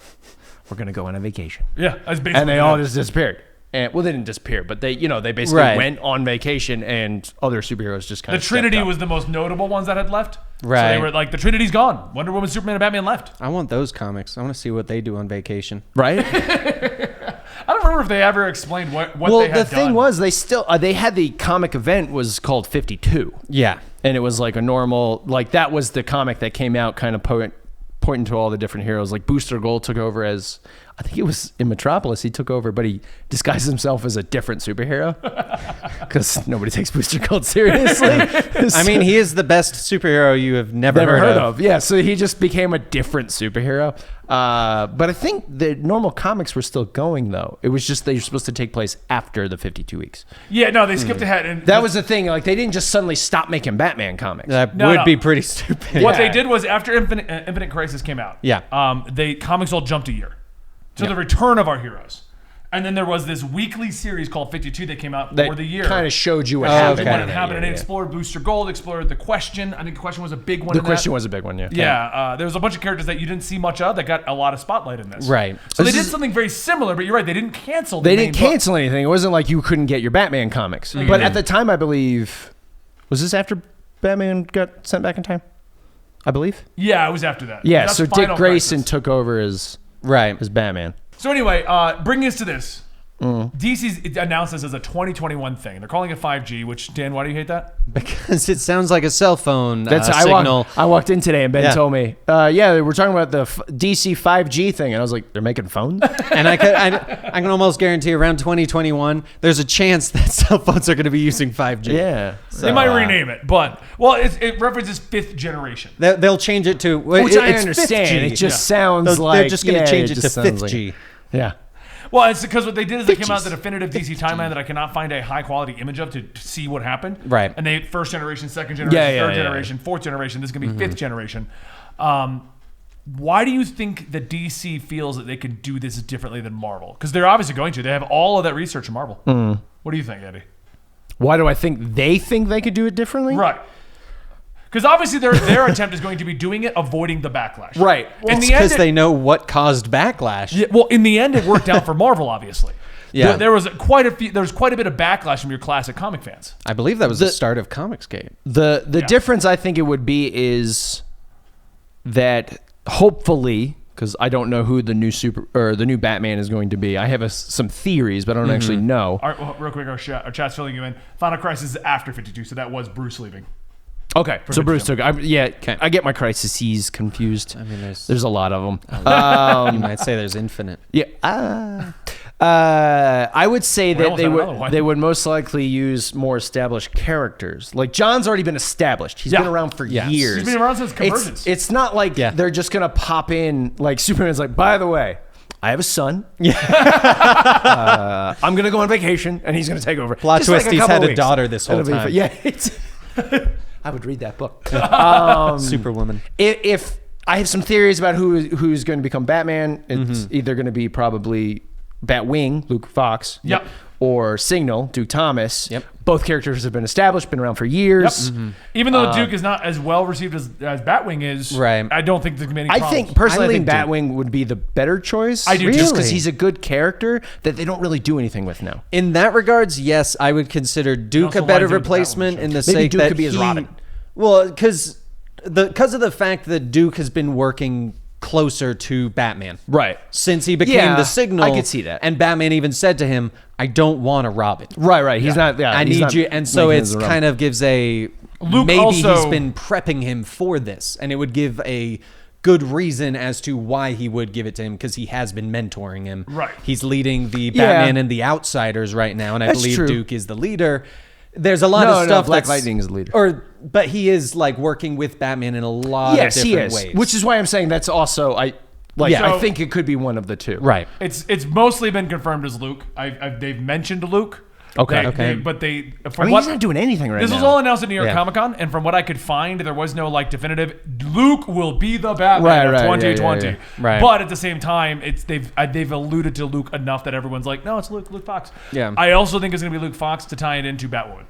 We're going to go on a vacation. Yeah, that's basically And they it. all just disappeared. And well, they didn't disappear, but they, they basically Right. went on vacation, and other superheroes just kind The of Trinity was the most notable ones that had left. So Right. they were like, the Trinity's gone. Wonder Woman, Superman, and Batman left. I want those comics. I want to see what they do on vacation. right. I don't remember if they ever explained what Well, they had the thing done. was, they still they had the comic event was called 52, Yeah. and it was like a normal, like that was the comic that came out, kind of pointing to all the different heroes. Like Booster Gold took over as, I think it was in Metropolis. He took over, but he disguised himself as a different superhero because nobody takes Booster Gold seriously. I mean, he is the best superhero you have never Heard of. Yeah, so he just became a different superhero. But I think the normal comics were still going, though. It was just they were supposed to take place after the 52 weeks. Yeah, no, they skipped ahead. And That was the thing. Like, they didn't just suddenly stop making Batman comics. That No, would no. be pretty stupid. What Yeah. they did was after Infinite Crisis came out. Yeah. Comics all jumped a year to the return of our heroes, and then there was this weekly series called 52 that came out that for the year. kind of showed you what Oh, happened. okay. When in it that happened, year, and it yeah. explored Booster Gold, explored the Question. I think the Question was a big one. The in Question that. was a big one, yeah. Yeah, there was a bunch of characters that you didn't see much of that got a lot of spotlight in this. Right. So they This did is- something very similar, but you're right. They didn't cancel. They the didn't main book. cancel anything. It wasn't like you couldn't get your Batman comics. But at the time, I believe, was this after Batman got sent back in time? I believe. Yeah, it was after that. Yeah, That's so Dick Final Grayson Crisis. took over as Right. Batman. So anyway, bringing us to this. Mm. DC's announced this as a 2021 thing. They're calling it 5G, which, Dan, why do you hate that? Because it sounds like a cell phone That's signal. I walked in today and Ben Yeah. told me, yeah, we're talking about the DC 5G thing, and I was like, they're making phones. And I can almost guarantee around 2021, there's a chance that cell phones are going to be using 5G. Yeah. They might rename it, but it references fifth generation. They'll change it to Which I it's understand. 5G. It just sounds They're like just going to yeah, change it just to sounds 5G. Yeah. Well, it's because what they did is they came out 50s. with the definitive DC timeline that I cannot find a high quality image of to see what happened. Right. And they first generation, second generation, Yeah, third yeah. generation, fourth generation. This is going to be fifth generation. Why do you think that DC feels that they can do this differently than Marvel? Because they're obviously going to. They have all of that research in Marvel. What do you think, Eddie? Why do I think they could do it differently? Right. Because obviously their attempt is going to be doing it, avoiding the backlash. Right. In the Because end, they know what caused backlash. yeah, well, in the end, it worked out for Marvel. Obviously, Yeah. There was quite a bit of backlash from your classic comic fans. I believe that was the start of Comicsgate. The difference I think it would be is that hopefully, because I don't know who the new Batman is going to be. I have some theories, but I don't actually know. All right, well, real quick, our chat's filling you in. Final Crisis is after 52, so that was Bruce leaving. Okay, so Bruce took. I get my crises confused. I mean, There's a lot of them. you might say there's infinite. Yeah. I would say that almost had another one. they would most likely use more established characters. Like John's already been established. He's Yeah. been around for Yes. years. He's been around since Convergence. It's not like Yeah. they're just gonna pop in. Like Superman's like, by the way, I have a son. I'm gonna go on vacation, and he's gonna take over. Plot Just twist, like he's couple had a weeks. daughter this whole It'll be time. fun. Yeah, I would read that book. Superwoman. If I have some theories about who's going to become Batman, it's either going to be probably Batwing, Luke Fox, Yep. or Signal, Duke Thomas. Yep. Both characters have been established, been around for years. Even though Duke is not as well received as Batwing is, Right. I don't think there's going to be any I problems. think personally, I I think lean Batwing would be the better choice. I do too. just because Really? he's a good character that they don't really do anything with now. In that regards, yes, I would consider Duke Also, a why better do it with replacement Batwoman? in the Maybe sake Duke that could be his Robin. Well, because of the fact that Duke has been working closer to Batman. Right. Since he became Yeah, the Signal. I could see that. And Batman even said to him, I don't want a Robin. Right. He's not. Yeah, I he's need not you. And so making it's his own. kind of gives a Luke maybe also- he's been prepping him for this, and it would give a good reason as to why he would give it to him because he has been mentoring him. Right. He's leading the Yeah. Batman and the Outsiders right now, and I That's believe true. Duke is the leader. There's a lot No, of stuff. Black that's, Lightning is the leader. but he is like working with Batman in a lot Yes, of he different is. ways. Which is why I'm saying that's also Yeah. I So- think it could be one of the two. right. It's mostly been confirmed as Luke. They've mentioned Luke. Okay. But they. He's not doing anything right now. This was all announced at New York Yeah. Comic Con, and from what I could find, there was no like definitive. Luke will be the Batman of 2020. Yeah. Right. But at the same time, they've alluded to Luke enough that everyone's like, no, it's Luke Fox. Yeah. I also think it's going to be Luke Fox to tie it into Batwoman.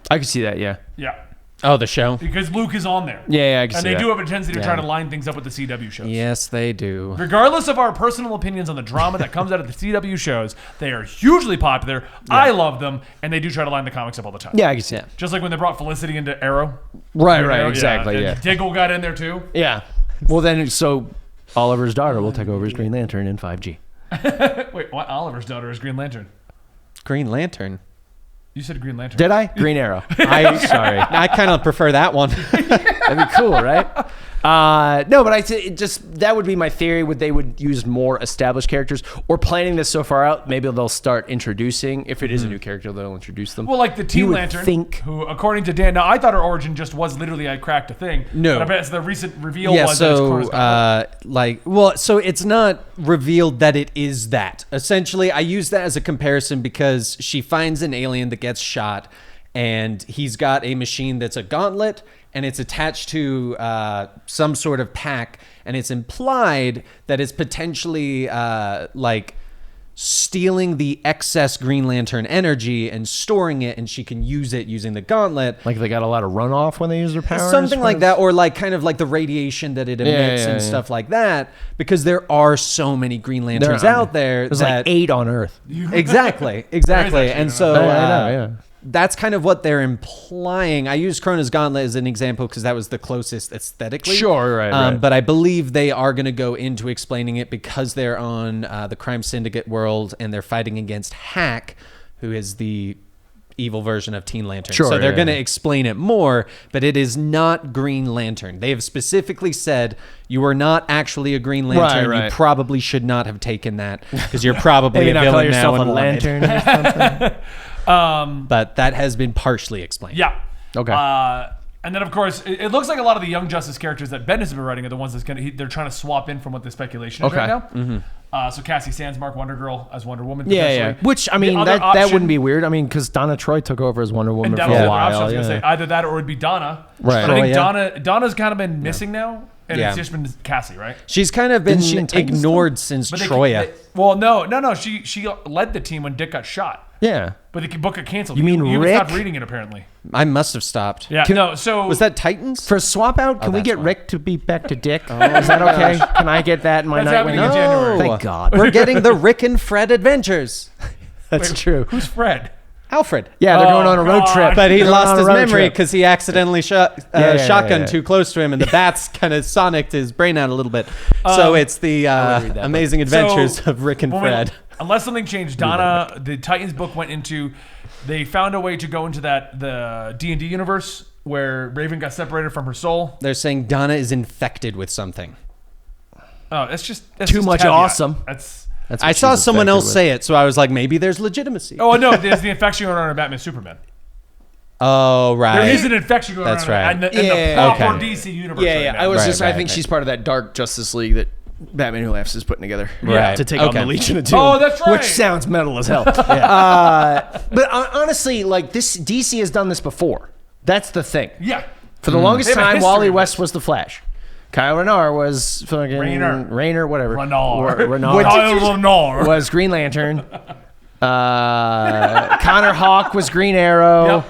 I can see that, yeah. Yeah. Oh, the show? Because Luke is on there. Yeah, I can And see they that. do have a tendency to try to line things up with the CW shows. Yes, they do. Regardless of our personal opinions on the drama that comes out of the CW shows, they are hugely popular. I love them, and they do try to line the comics up all the time. Yeah, I can see that. Just like when they brought Felicity into Arrow. Right, Arrow, exactly, And Diggle got in there too. Yeah. Well, then, so Oliver's daughter will take over as Green Lantern in 5G. Wait, what? Oliver's daughter is Green Lantern. Green Lantern. You said Green Lantern. Did I? Green Arrow. Sorry. I kind of prefer that one. That'd be cool, right? No, but that would be my theory. They would use more established characters, or planning this so far out, maybe they'll start introducing. If it is a new character, they'll introduce them. Well, like the Teen You would Lantern, who, according to Dan, now I thought her origin just was literally I cracked a thing. No. But I bet the recent reveal was that it's Cronus Batman. so it's not revealed that it is that. Essentially, I use that as a comparison because she finds an alien that gets shot, and he's got a machine that's a gauntlet, and it's attached to some sort of pack, and it's implied that it's potentially like stealing the excess Green Lantern energy and storing it, and she can use it using the gauntlet. Like they got a lot of runoff when they use their powers? Something like that, or like kind of like the radiation that it emits and stuff like that, because there are so many Green Lanterns out there. There's like 8 on Earth. Exactly. And so that's kind of what they're implying. I use Cronus Gauntlet as an example because that was the closest aesthetically. Sure, right. But I believe they are going to go into explaining it because they're on the Crime Syndicate world and they're fighting against Hack, who is the evil version of Teen Lantern. Sure, so they're going to explain it more, but it is not Green Lantern. They have specifically said you are not actually a Green Lantern. Right. You probably should not have taken that because you're probably Maybe a not call villain yourself now a and wanted. lantern or something. But that has been partially explained. Yeah. Okay. And then, of course, it looks like a lot of the Young Justice characters that Ben has been writing are the ones they're trying to swap in from what the speculation is right now. Mm-hmm. So Cassie Sands, Mark Wonder Girl as Wonder Woman. Yeah. Which, I mean, that wouldn't be weird. I mean, because Donna Troy took over as Wonder Woman And for that was a the other while. option I was going to say. Either that or it would be Donna. Right. But I think Oh, yeah. Donna's kind of been missing now. And Yeah. it's just been Cassie, right? She's kind of been Isn't she in Titans ignored since But Troya. well, no. She led the team when Dick got shot. Yeah. But the book got canceled. You mean you Rick? stopped reading it, apparently. I must have stopped. Yeah. So Was that Titans? For swap out, can we that's get fine. Rick to be back to Dick? Is that okay? Can I get that in my That's happening Nightwing? in January. Thank God. We're getting the Rick and Fred adventures. That's true. Who's Fred? Alfred. Yeah, they're going on a road God. trip. But he They're lost on a his road memory trip. because he accidentally shotgunned too close to him, and the bats kind of sonicked his brain out a little bit. So it's the amazing adventures of Rick and Fred. Unless something changed, Donna, the Titans book went into. They found a way to go into the D&D universe where Raven got separated from her soul. They're saying Donna is infected with something. Oh, that's just Too much caveat. awesome. That's. That's I what saw she's someone infected else with. say it, so I was like, maybe there's legitimacy. Oh no, there's the infection going on in Batman Superman. Oh, right. There is an infection going That's on right. in the proper Okay. DC universe. Yeah, right yeah. now. I was Right, just. I right, think right. she's part of that Dark Justice League that Batman Who Laughs is putting together. Right. To take on Okay. the Legion of Doom. Oh, that's right. Which sounds metal as hell. But honestly, like this, DC has done this before. That's the thing. Yeah. For the longest They have a time, history Wally of West this. was the Flash. Kyle Rayner was fucking Rayner, whatever. Renard. Was Green Lantern. Connor Hawke was Green Arrow.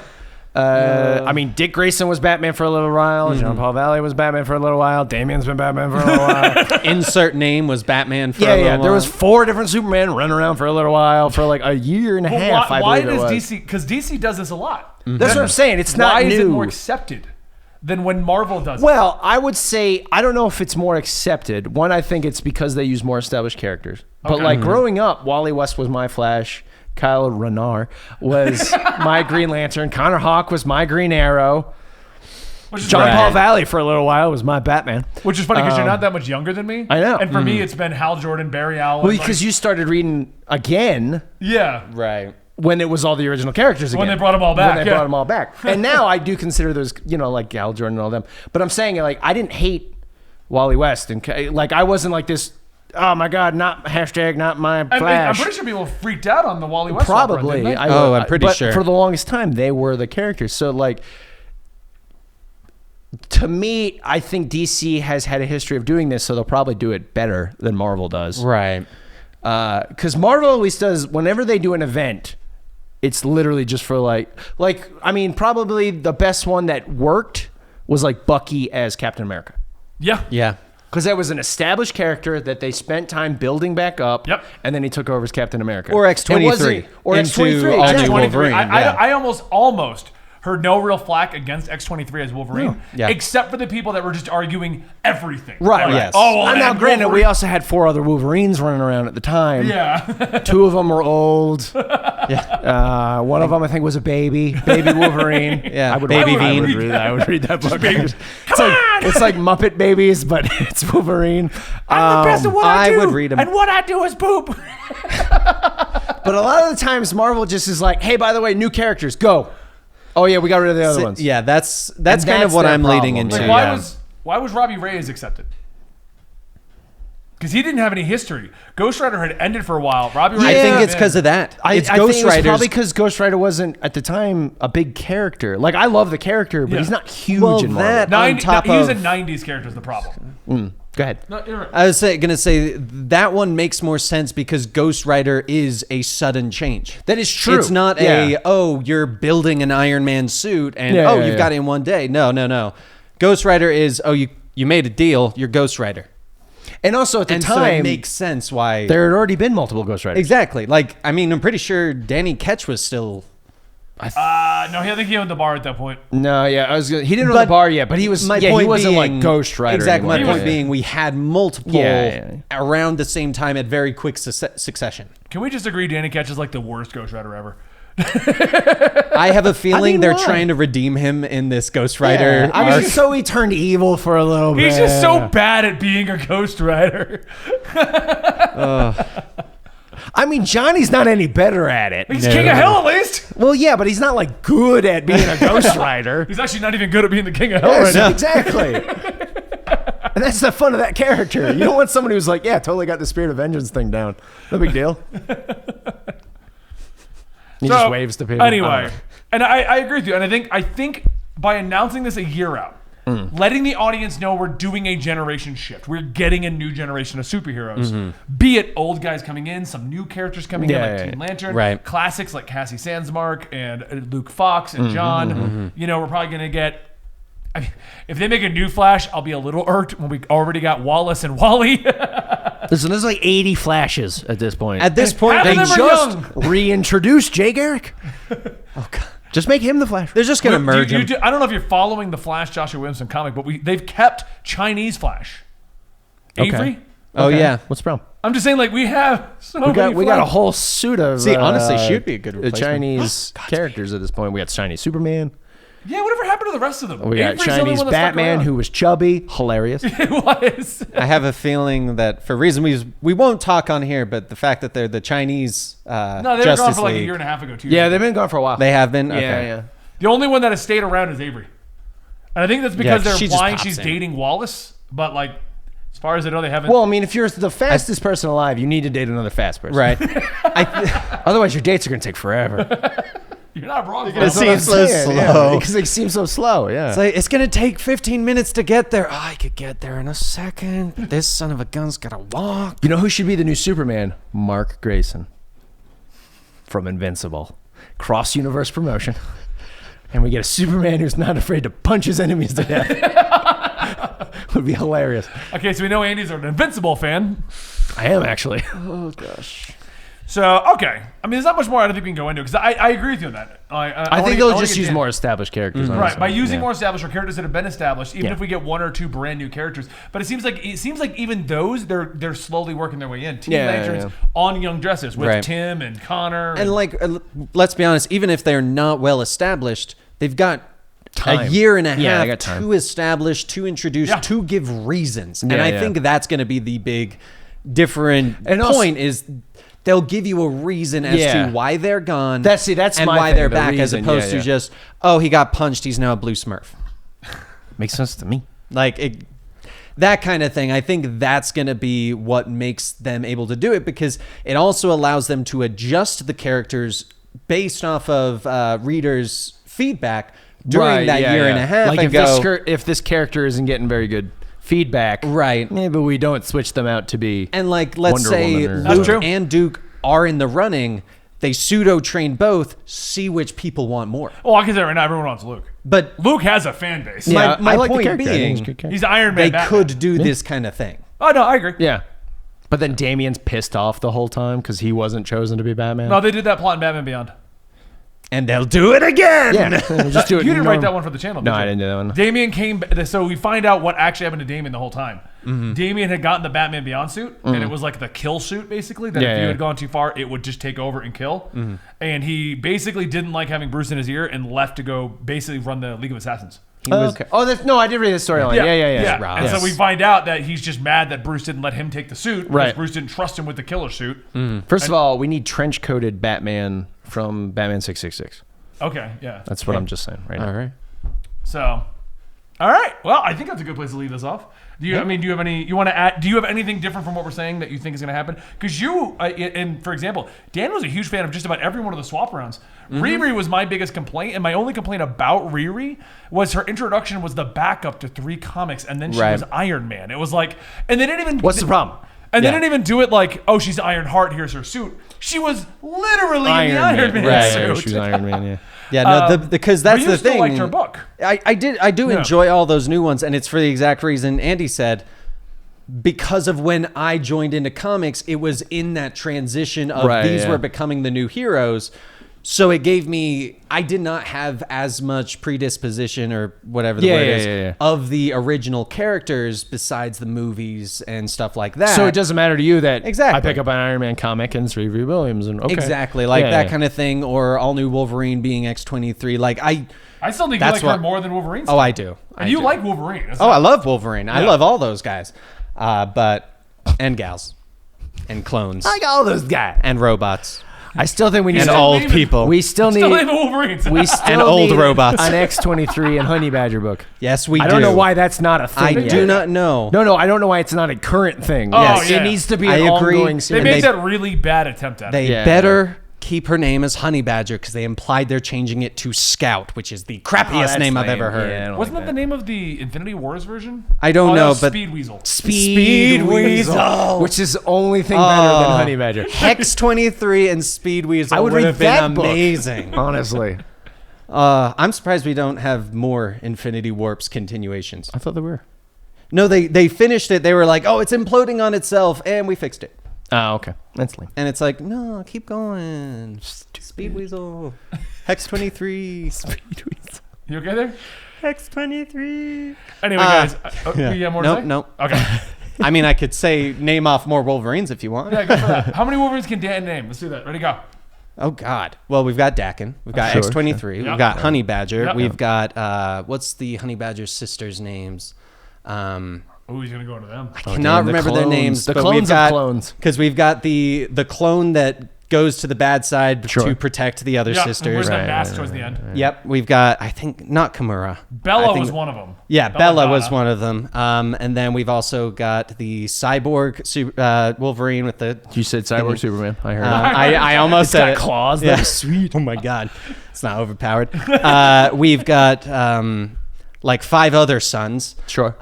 Yep. I mean, Dick Grayson was Batman for a little while. Jean-Paul Valley was Batman for a little while. Damian's been Batman for a little while. Insert name was Batman for a Yeah, little yeah. There while. was 4 different Supermen running around for a little while, for like a year and a half. Why I believe does it was. DC? Because DC does this a lot. That's what I'm saying. It's not Why new. is it more accepted than when Marvel does it? Well, I would say I don't know if it's more accepted. One, I think it's because they use more established characters. But Okay. like growing up, Wally West was my Flash. Kyle Rayner was my Green Lantern. Connor Hawke was my Green Arrow. Which is John funny- Paul Valley for a little while was my Batman. Which is funny because you're not that much younger than me. I know. And for me, it's been Hal Jordan, Barry Allen. Well, because you started reading again Yeah. Right. when it was all the original characters again. When they brought them all back, When they yeah. brought them all back. And now I do consider those, like Gal Jordan and all them. But I'm saying, like, I didn't hate Wally West. And, like, I wasn't like this oh my God, not my I'm Flash. pretty sure people freaked out on the Wally West swap run, Probably. didn't they? I'm pretty but sure. for the longest time, they were the characters. So, like, to me, I think DC has had a history of doing this, so they'll probably do it better than Marvel does. Right. Because Marvel always does, whenever they do an event, it's literally just for I mean, probably the best one that worked was like Bucky as Captain America. Yeah. Yeah. Because that was an established character that they spent time building back up. Yep. And then he took over as Captain America. Or X-23. Or into X-23. all new exactly. Wolverine. I almost heard no real flack against X-23 as Wolverine, No. Yeah. except for the people that were just arguing everything. Right. Like, Yes. Oh, well, And now, and granted, we Wolverine- also had 4 other Wolverines running around at the time. Yeah. 2 of them were old. One of them, I think, was a baby Wolverine. Yeah, I would Baby I would Bean. read that. I would read that book. Babies. It's like Muppet Babies, but it's Wolverine. I'm the best at what I do. would read 'em. And what I do is poop. But a lot of the times, Marvel just is like, hey, by the way, new characters, go. Oh, yeah, we got rid of the other ones. Yeah, that's kind that's of what their I'm leading problem. into. Like, why was Robbie Reyes accepted? Because he didn't have any history. Ghost Rider had ended for a while. Robbie Reyes. I think came it's in. because of that. It's I Ghost think it was Rider's. probably because Ghost Rider wasn't, at the time, a big character. Like, I love the character, but Yeah. he's not huge Well, in Marvel. that- on top He's a of- 90s character is the problem. Go ahead. No, you're right. I was going to say that one makes more sense because Ghost Rider is a sudden change. That is true. It's not Yeah. you're building an Iron Man suit and Yeah, you've got it in one day. No. Ghost Rider is, you made a deal, you're Ghost Rider. And also, at the And so time, it makes sense why. there had already been multiple Ghost Riders. Exactly. Like, I mean, I'm pretty sure Danny Ketch was still. No, I think he owned the bar at that point. No, yeah, he didn't own But the bar yet, but he was. My He point wasn't being, like Ghost Rider. Exactly. My anymore. point being, we had multiple around the same time at very quick succession. Can we just agree Danny Ketch is like the worst Ghost Rider ever? I have a feeling they're why? trying to redeem him in this Ghost Rider. I mean, arc. so he turned evil for a little bit. He's just so bad at being a Ghost Rider. I mean, Johnny's not any better at it. He's King of Hell at least. Well, yeah, but he's not like good at being a Ghost Rider. He's actually not even good at being the King of Hell Yes, right now. exactly. And that's the fun of that character. You don't want somebody who's like, yeah, totally got the Spirit of Vengeance thing down. No big deal. He So, just waves to people. Anyway, and I agree with you. And I think by announcing this a year out, letting the audience know we're doing a generation shift. We're getting a new generation of superheroes. Be it old guys coming in, some new characters coming in like Teen Lantern, Right. classics like Cassie Sandsmark and Luke Fox and John. You know, we're probably going to get. I mean, if they make a new Flash, I'll be a little irked when we already got Wallace and Wally. Listen, there's like 80 Flashes at this point. At this point, Half they of them are just young. reintroduced Jay Garrick. Oh, God. Just make him the Flash. they're just gonna merge him. I don't know if you're following the Flash Joshua Williamson comic, but they've kept Chinese Flash. Avery? Oh yeah. What's the problem? I'm just saying, like, we have We got a whole suit of See, honestly, she'd be a good the replacement. Chinese characters at this point. We got Chinese Superman. Yeah, whatever happened to the rest of them? We got Avery's the only Chinese one that stuck Batman around. who was chubby, hilarious. It was. I have a feeling that for reasons we won't talk on here, but the fact that they're the Chinese No, they were Justice gone for like a League, year and a half ago, too. Yeah, they've been gone for a while. they have been. yeah, Okay. yeah. The only one that has stayed around is Avery. And I think that's because Yeah, they're she just implying pops she's in. dating Wallace, but, like, as far as I know, they haven't. Well, I mean, if you're the fastest person alive, you need to date another fast person. Right. Otherwise, your dates are going to take forever. you're not wrong. It bro. seems so slow. Because they seem so slow, yeah. It's like, it's gonna take 15 minutes to get there. Oh, I could get there in a second. This son of a gun's gotta walk. You know who should be the new Superman? Mark Grayson from Invincible. Cross-universe promotion. And we get a Superman who's not afraid to punch his enemies to death. Would be hilarious. Okay, so we know Andy's an Invincible fan. I am, actually. Oh gosh. So, okay. I mean, there's not much more I don't think we can go into because I agree with you on that. I think they'll just use more established characters. Right, honestly. by using Yeah. more established or characters that have been established, even Yeah. if we get one or two brand new characters. But it seems like even those they're slowly working their way in. Teen Lanterns on Young Justice with Right. Tim and Connor. And like, let's be honest. Even if they're not well established, they've got a Time. year and a Yeah, half they got time. to establish, to introduce, Yeah. to give reasons. And Yeah, I yeah. think that's going to be the big different And also- point is they'll give you a reason as Yeah. to why they're gone. That's and my why thing, they're the back, as reason. opposed Yeah, to yeah. just, oh, he got punched, he's now a blue Smurf. Makes sense to me. Like it, that kind of thing. I think that's going to be what makes them able to do it, because it also allows them to adjust the characters based off of readers' feedback during that year and a half. Like and if this character isn't getting very good feedback, right? Maybe we don't switch them out to be and like let's Wonder say Woman or- Luke and Duke are in the running. They pseudo train both, see which people want more. Well, I can say right now, everyone wants Luke. But Luke has a fan base. Yeah, my I like the point character. I think he's a being, good character. He's Iron Man. they Batman. could do this kind of thing. Oh no, I agree. Yeah. But then Damien's pissed off the whole time because he wasn't chosen to be Batman. No, they did that plot in Batman Beyond. And they'll do it again. Yeah. Just do it. You didn't write that one for the channel, did No, you? I didn't do that one. Damien came, so we find out what actually happened to Damien the whole time. Damien had gotten the Batman Beyond suit, and it was like the kill suit, basically, that if you had gone too far, it would just take over and kill. And he basically didn't like having Bruce in his ear and left to go basically run the League of Assassins. Okay. Oh, I did read the storyline. Yeah. And so we find out that he's just mad that Bruce didn't let him take the suit because Right. Bruce didn't trust him with the killer suit. First of all, we need trench-coated Batman from Batman 666. Okay, yeah. That's what I'm just saying right now. All right. So, all right. Well, I think that's a good place to leave this off. Do you? I mean, do you have any? You want to add? Do you have anything different from what we're saying that you think is going to happen? Because you, and for example, Dan was a huge fan of just about every one of the swap rounds. Riri was my biggest complaint, and my only complaint about Riri was her introduction was the backup to 3 comics, and then she was Iron Man. It was like, and they didn't even. What's the problem? And they didn't even do it like, oh, she's Iron Heart. Here's her suit. She was literally in the Iron Man Right. suit. She was Iron Man, yeah. Yeah, no, because that's but you the still thing. liked her book. I do enjoy all those new ones, and it's for the exact reason Andy said. Because of when I joined into comics, it was in that transition of these were becoming the new heroes. So it gave me, I did not have as much predisposition or whatever the word is of the original characters besides the movies and stuff like that. So it doesn't matter to you that Exactly. I pick up an Iron Man comic and it's Riri Williams. And okay. Exactly, like that kind of thing, or all new Wolverine being X-23. Like I still think you like her more than Wolverine. Oh, I do. And you like Wolverine. I love Wolverine. I love all those guys. And gals. And clones. I got all those guys. And robots. I still think we need And to old people. We still Still need ain't Wolverines. we still And old need robots. an X-23 and Honey Badger book. Yes, we do. I don't know why that's not a thing. I yet. do not know. No, I don't know why it's not a current thing. Oh, Yes, yeah. it needs to be I an agree. ongoing They series. made that really bad attempt at it. They better keep her name as Honey Badger because they implied they're changing it to Scout, which is the crappiest name I've ever heard. Yeah, I don't Wasn't like that the name of the Infinity Wars version? I don't know, that was but Speed Weasel. Speed Weasel. Which is the only thing better than Honey Badger. Hex 23 and Speed Weasel I would would read have been that book. amazing. Honestly. I'm surprised we don't have more Infinity Warps continuations. I thought they were. No, they finished it. They were like, oh, it's imploding on itself, and we fixed it. Oh, okay. That's lame. And it's like, no, keep going. Speed Weasel. Hex 23. Speed Weasel. You okay there? Hex 23. Anyway, guys. You have more to say? Nope. Okay. I mean, I could say name off more Wolverines if you want. Yeah, go for that. How many Wolverines can Dan name? Let's do that. Ready, go. Oh, God. Well, we've got Dakin. We've got Sure, X-23. sure. We've Yep. got Honey Badger. Yep. We've got, what's the Honey Badger's sisters' names? Oh, he's going to go into them. Cannot remember their names. The but clones we've got, of clones. Because we've got the clone that goes to the bad side Sure. to protect the other Yeah, sisters. where's that mask towards the end? Yep. We've got, I think, not Kimura. Bella I think- was one of them. Yeah, Bella was Donna. one of them. And then we've also got the cyborg Wolverine with the. You said Cyborg Superman. I heard I almost said got it. claws. Yeah. That's sweet. Oh my God, it's not overpowered. We've got like 5 other sons. Sure.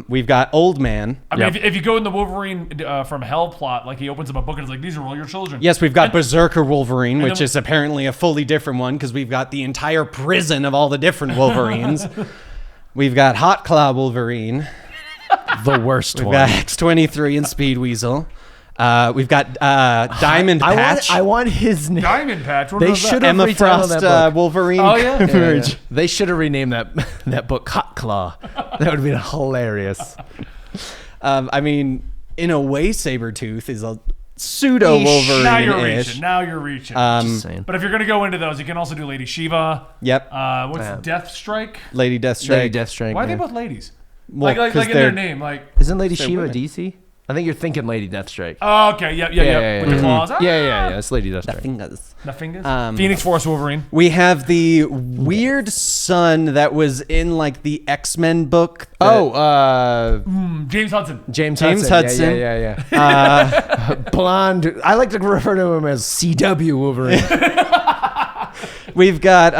We've got Old Man. I mean, Yep. if you go in the Wolverine from Hell plot, like he opens up a book and it's like, these are all your children. Yes, we've got Berserker Wolverine, which then- is apparently a fully different one because we've got the entire prison of all the different Wolverines. We've got Hot Claw Wolverine. The worst We've one. got X-23 and Speed Weasel. We've got Diamond Patch. I want his name. Diamond Patch. What They was that? should have Emma retitled Frost that book. Wolverine. Oh, yeah? Merge. They should have renamed that book Hot Claw. That would have been hilarious. I mean, in a way, Sabretooth is a pseudo Wolverine. Now you're reaching. Now you're reaching. Just saying. But if you're going to go into those, you can also do Lady Shiva. Yep. What's Deathstrike? Lady Deathstrike. Lady Deathstrike. Why are they yeah. both ladies? Well, like 'cause in their they're- name. Like, Isn't Lady They're Shiva women. DC? I think you're thinking Lady Deathstrike. Oh, okay, yeah. With the claws. Yeah. It's Lady Deathstrike. The fingers. Phoenix Force Wolverine. We have the weird son that was in like the X-Men book. James Hudson. James Hudson. Yeah. Blonde. I like to refer to him as CW Wolverine. We've got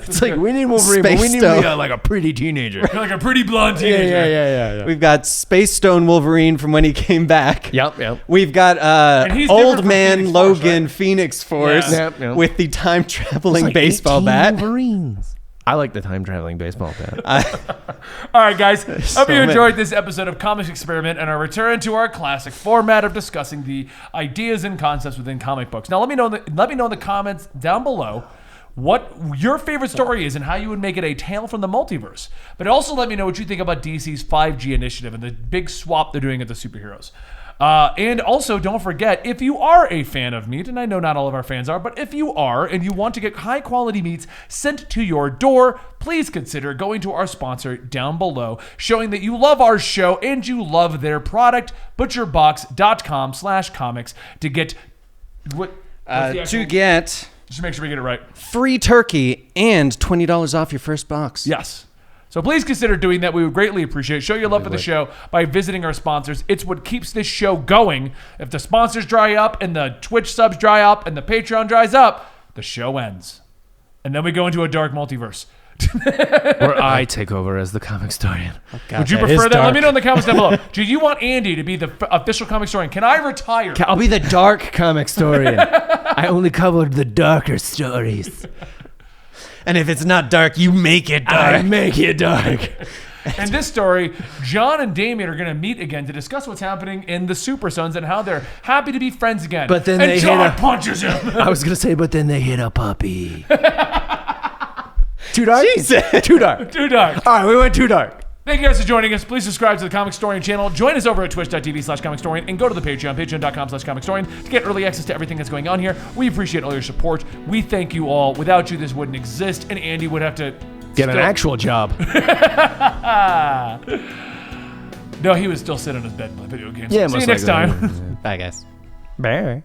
It's like we need Wolverine, but we need like a pretty teenager. Like a pretty blonde teenager. Yeah. We've got Space Stone Wolverine from when he came back. Yep. We've got And he's different Old from Man Phoenix Force, Logan right? Phoenix Force Yep. with the time traveling Like baseball 18 bat. Wolverines. I like the time traveling baseball bat. All right, guys. Hope so you many. enjoyed this episode of Comics Experiment and our return to our classic format of discussing the ideas and concepts within comic books. Now, let me know in the comments down below what your favorite story is and how you would make it a tale from the multiverse. But also let me know what you think about DC's 5G initiative and the big swap they're doing at the superheroes. And also, don't forget, if you are a fan of meat, and I know not all of our fans are, but if you are and you want to get high-quality meats sent to your door, please consider going to our sponsor down below, showing that you love our show and you love their product, butcherbox.com/comics, to get... To get Just make sure we get it right. free turkey and $20 off your first box. Yes. So please consider doing that. We would greatly appreciate it. Show your love for the show by visiting our sponsors. It's what keeps this show going. If the sponsors dry up and the Twitch subs dry up and the Patreon dries up, the show ends. And then we go into a dark multiverse. Where I take over as the Comicstorian. Would you prefer that? Let me know in the comments down below. Do you want Andy to be the official Comicstorian? Can I retire? I'll be the dark Comicstorian. I only covered the darker stories. And if it's not dark, you make it dark. I make it dark. In this story, John and Damien are going to meet again to discuss what's happening in the Super Sons and how they're happy to be friends again. But then and they John punches him. I was going to say, but then they hit a puppy. Too dark? Jesus. Too dark. Too dark. All right, we went too dark. Thank you guys for joining us. Please subscribe to the Comicstorian channel. Join us over at twitch.tv/Comicstorian and go to the Patreon, patreon.com/Comicstorian to get early access to everything that's going on here. We appreciate all your support. We thank you all. Without you, this wouldn't exist, and Andy would have to Get an actual job. No, he would still sit on his bed and play video games. Yeah, See you most next likely. time. Bye, guys. Bye.